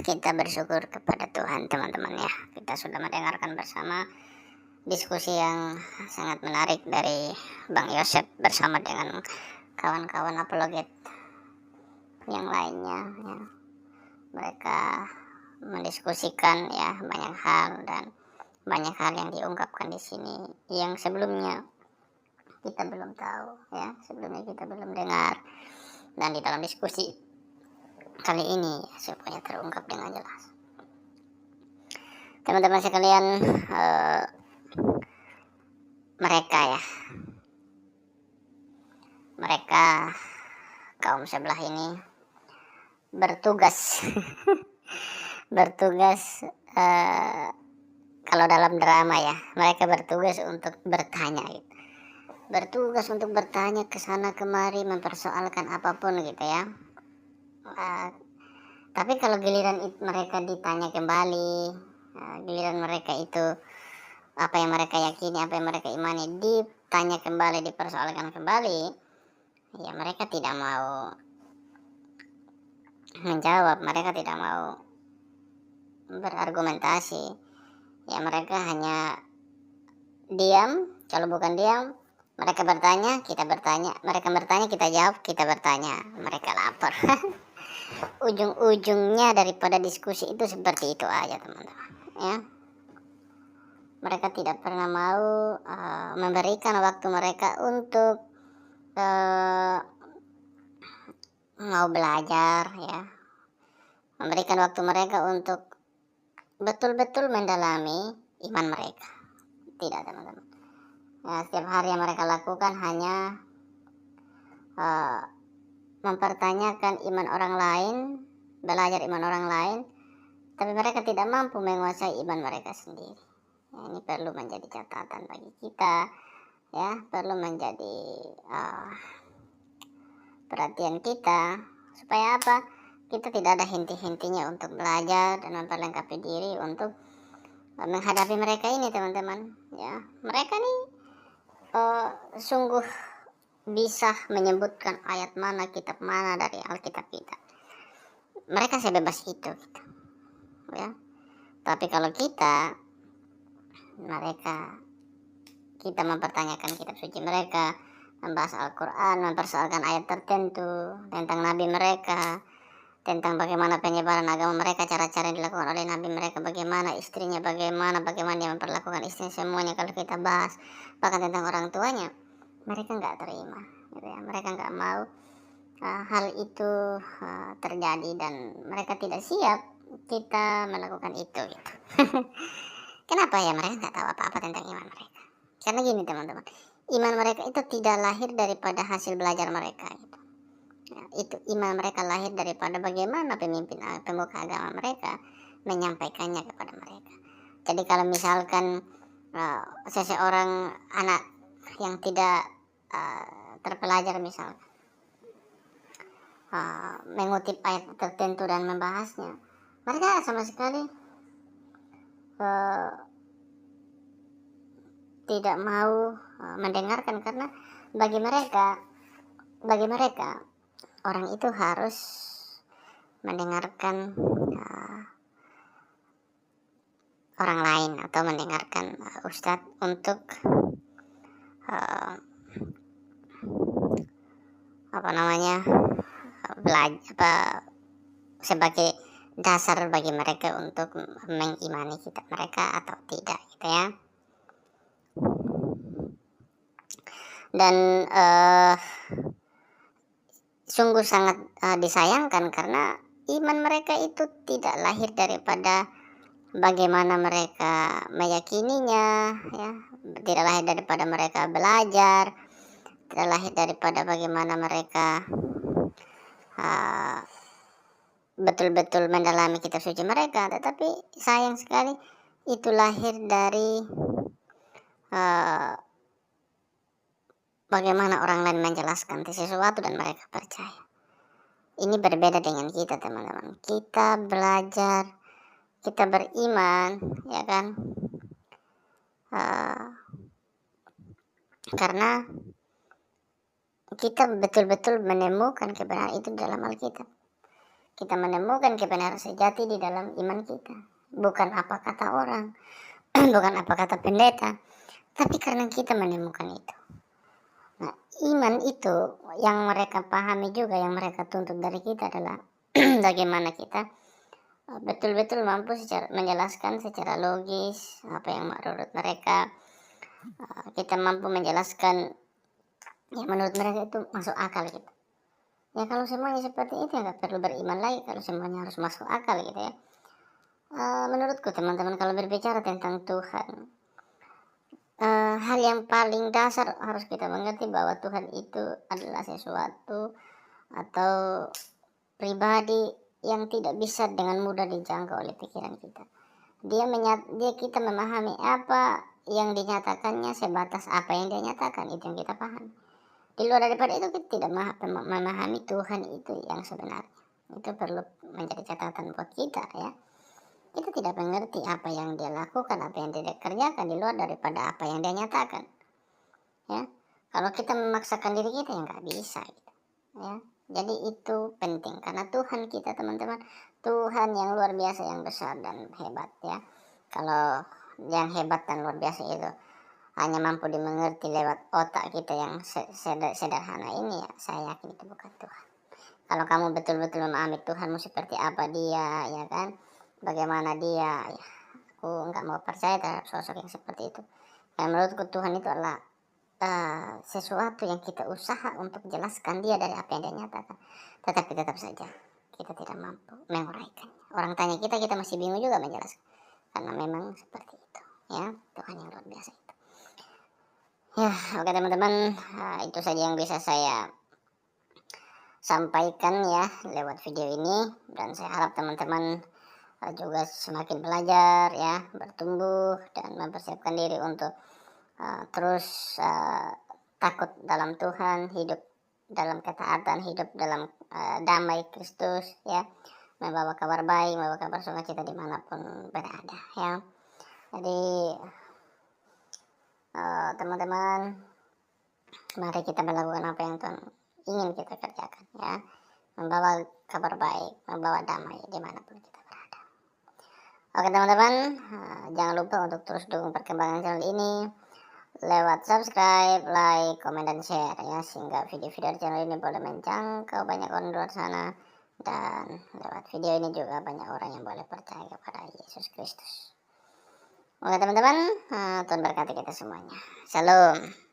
kita bersyukur kepada Tuhan teman-teman ya. Kita sudah mendengarkan bersama diskusi yang sangat menarik dari Bang Yosef bersama dengan kawan-kawan apologet yang lainnya ya. Mereka mendiskusikan ya banyak hal, dan banyak hal yang diungkapkan di sini yang sebelumnya kita belum tahu ya, sebelumnya kita belum dengar, dan di dalam diskusi kali ini semuanya terungkap dengan jelas. Teman-teman sekalian, mereka kaum sebelah ini bertugas bertugas kalau dalam drama ya, mereka bertugas untuk bertanya gitu. Bertugas untuk bertanya ke sana kemari, mempersoalkan apapun gitu ya. Tapi kalau giliran mereka ditanya kembali, giliran mereka itu apa yang mereka yakini, apa yang mereka imani ditanya kembali, dipersoalkan kembali, ya mereka tidak mau menjawab, mereka tidak mau berargumentasi. Ya mereka hanya diam. Kalau bukan diam, mereka bertanya, kita bertanya, mereka bertanya, kita jawab, kita bertanya, mereka lapar. Ujung-ujungnya daripada diskusi itu seperti itu aja teman-teman ya. Mereka tidak pernah mau memberikan waktu mereka untuk mau belajar ya, memberikan waktu mereka untuk betul-betul mendalami iman mereka. Tidak teman-teman ya, setiap hari yang mereka lakukan hanya mempertanyakan iman orang lain, belajar iman orang lain, tapi mereka tidak mampu menguasai iman mereka sendiri ya. Ini perlu menjadi catatan bagi kita ya, perlu menjadi perhatian kita, supaya apa? Kita tidak ada henti-hentinya untuk belajar dan memperlengkapi diri untuk menghadapi mereka ini teman-teman ya. Mereka nih sungguh bisa menyebutkan ayat mana, kitab mana dari Alkitab kita. Mereka sebebas itu gitu ya. Tapi kalau kita mempertanyakan kitab suci mereka, membahas Al-Quran, mempersoalkan ayat tertentu tentang nabi mereka, tentang bagaimana penyebaran agama mereka, cara-cara yang dilakukan oleh nabi mereka, bagaimana istrinya, bagaimana dia memperlakukan istrinya, semuanya kalau kita bahas, bahkan tentang orang tuanya, mereka nggak terima gitu ya. Mereka nggak mau hal itu terjadi, dan mereka tidak siap kita melakukan itu gitu. Kenapa ya? Mereka nggak tahu apa-apa tentang iman mereka. Karena gini teman-teman, iman mereka itu tidak lahir daripada hasil belajar mereka gitu. Ya, itu iman mereka lahir daripada bagaimana pemimpin pemuka agama mereka menyampaikannya kepada mereka. Jadi kalau misalkan seseorang anak yang tidak terpelajar misalkan mengutip ayat tertentu dan membahasnya, mereka sama sekali tidak mau mendengarkan, karena bagi mereka orang itu harus mendengarkan orang lain atau mendengarkan ustadz untuk belajar sebagai dasar bagi mereka untuk mengimani kitab mereka atau tidak gitu ya. Dan sungguh sangat disayangkan karena iman mereka itu tidak lahir daripada bagaimana mereka meyakininya ya, tidak lahir daripada mereka belajar, tidak lahir daripada bagaimana mereka betul-betul mendalami kitab suci mereka, tetapi sayang sekali itu lahir dari bagaimana orang lain menjelaskan sesuatu dan mereka percaya. Ini berbeda dengan kita teman-teman. Kita belajar, kita beriman, ya kan? Karena kita betul-betul menemukan kebenaran itu dalam Alkitab. kita menemukan kebenaran sejati di dalam iman kita. Bukan apa kata orang, bukan apa kata pendeta, tapi karena kita menemukan itu. Nah, iman itu yang mereka pahami juga, yang mereka tuntut dari kita adalah bagaimana kita betul-betul mampu menjelaskan secara logis apa yang menurut mereka, kita mampu menjelaskan yang menurut mereka itu masuk akal gitu. Ya kalau semuanya seperti itu ya nggak perlu beriman lagi, kalau semuanya harus masuk akal gitu ya. Menurutku teman-teman, kalau berbicara tentang Tuhan, hal yang paling dasar harus kita mengerti bahwa Tuhan itu adalah sesuatu atau pribadi yang tidak bisa dengan mudah dijangkau oleh pikiran kita. Dia kita memahami apa yang dinyatakannya sebatas apa yang dia nyatakan, itu yang kita pahami. Di luar daripada itu kita tidak memahami Tuhan itu yang sebenarnya. Itu perlu menjadi catatan buat kita ya. Kita tidak mengerti apa yang dia lakukan, apa yang dia kerjakan di luar daripada apa yang dia nyatakan. Ya, kalau kita memaksakan diri kita ya nggak bisa. Gitu. Ya, jadi itu penting karena Tuhan kita teman-teman, Tuhan yang luar biasa, yang besar dan hebat ya. Kalau yang hebat dan luar biasa itu hanya mampu dimengerti lewat otak kita yang sederhana ini ya, saya yakin itu bukan Tuhan. Kalau kamu betul-betul memahami Tuhanmu seperti apa dia, ya kan, bagaimana dia, ya, aku nggak mau percaya terhadap sosok yang seperti itu. Dan menurutku Tuhan itu adalah sesuatu yang kita usaha untuk jelaskan dia dari apa yang dia nyatakan, tetapi tetap saja kita tidak mampu menguraikannya. Orang tanya kita masih bingung juga menjelaskan, karena memang seperti itu ya, Tuhan yang luar biasa itu. Ya, oke teman-teman, itu saja yang bisa saya sampaikan ya lewat video ini, dan saya harap teman-teman juga semakin belajar ya, bertumbuh dan mempersiapkan diri untuk terus takut dalam Tuhan, hidup dalam ketaatan, hidup dalam damai Kristus ya, membawa kabar baik, membawa kabar sukacita dimanapun berada ya. Jadi teman-teman, mari kita melakukan apa yang Tuhan ingin kita kerjakan ya, membawa kabar baik, membawa damai dimanapun kita berada. Oke teman-teman, jangan lupa untuk terus dukung perkembangan channel ini lewat subscribe, like, komen, dan share ya, sehingga video-video dari channel ini boleh menjangkau banyak orang di luar sana, dan lewat video ini juga banyak orang yang boleh percaya kepada Yesus Kristus. Oke teman-teman, Tuhan berkati kita semuanya. Shalom.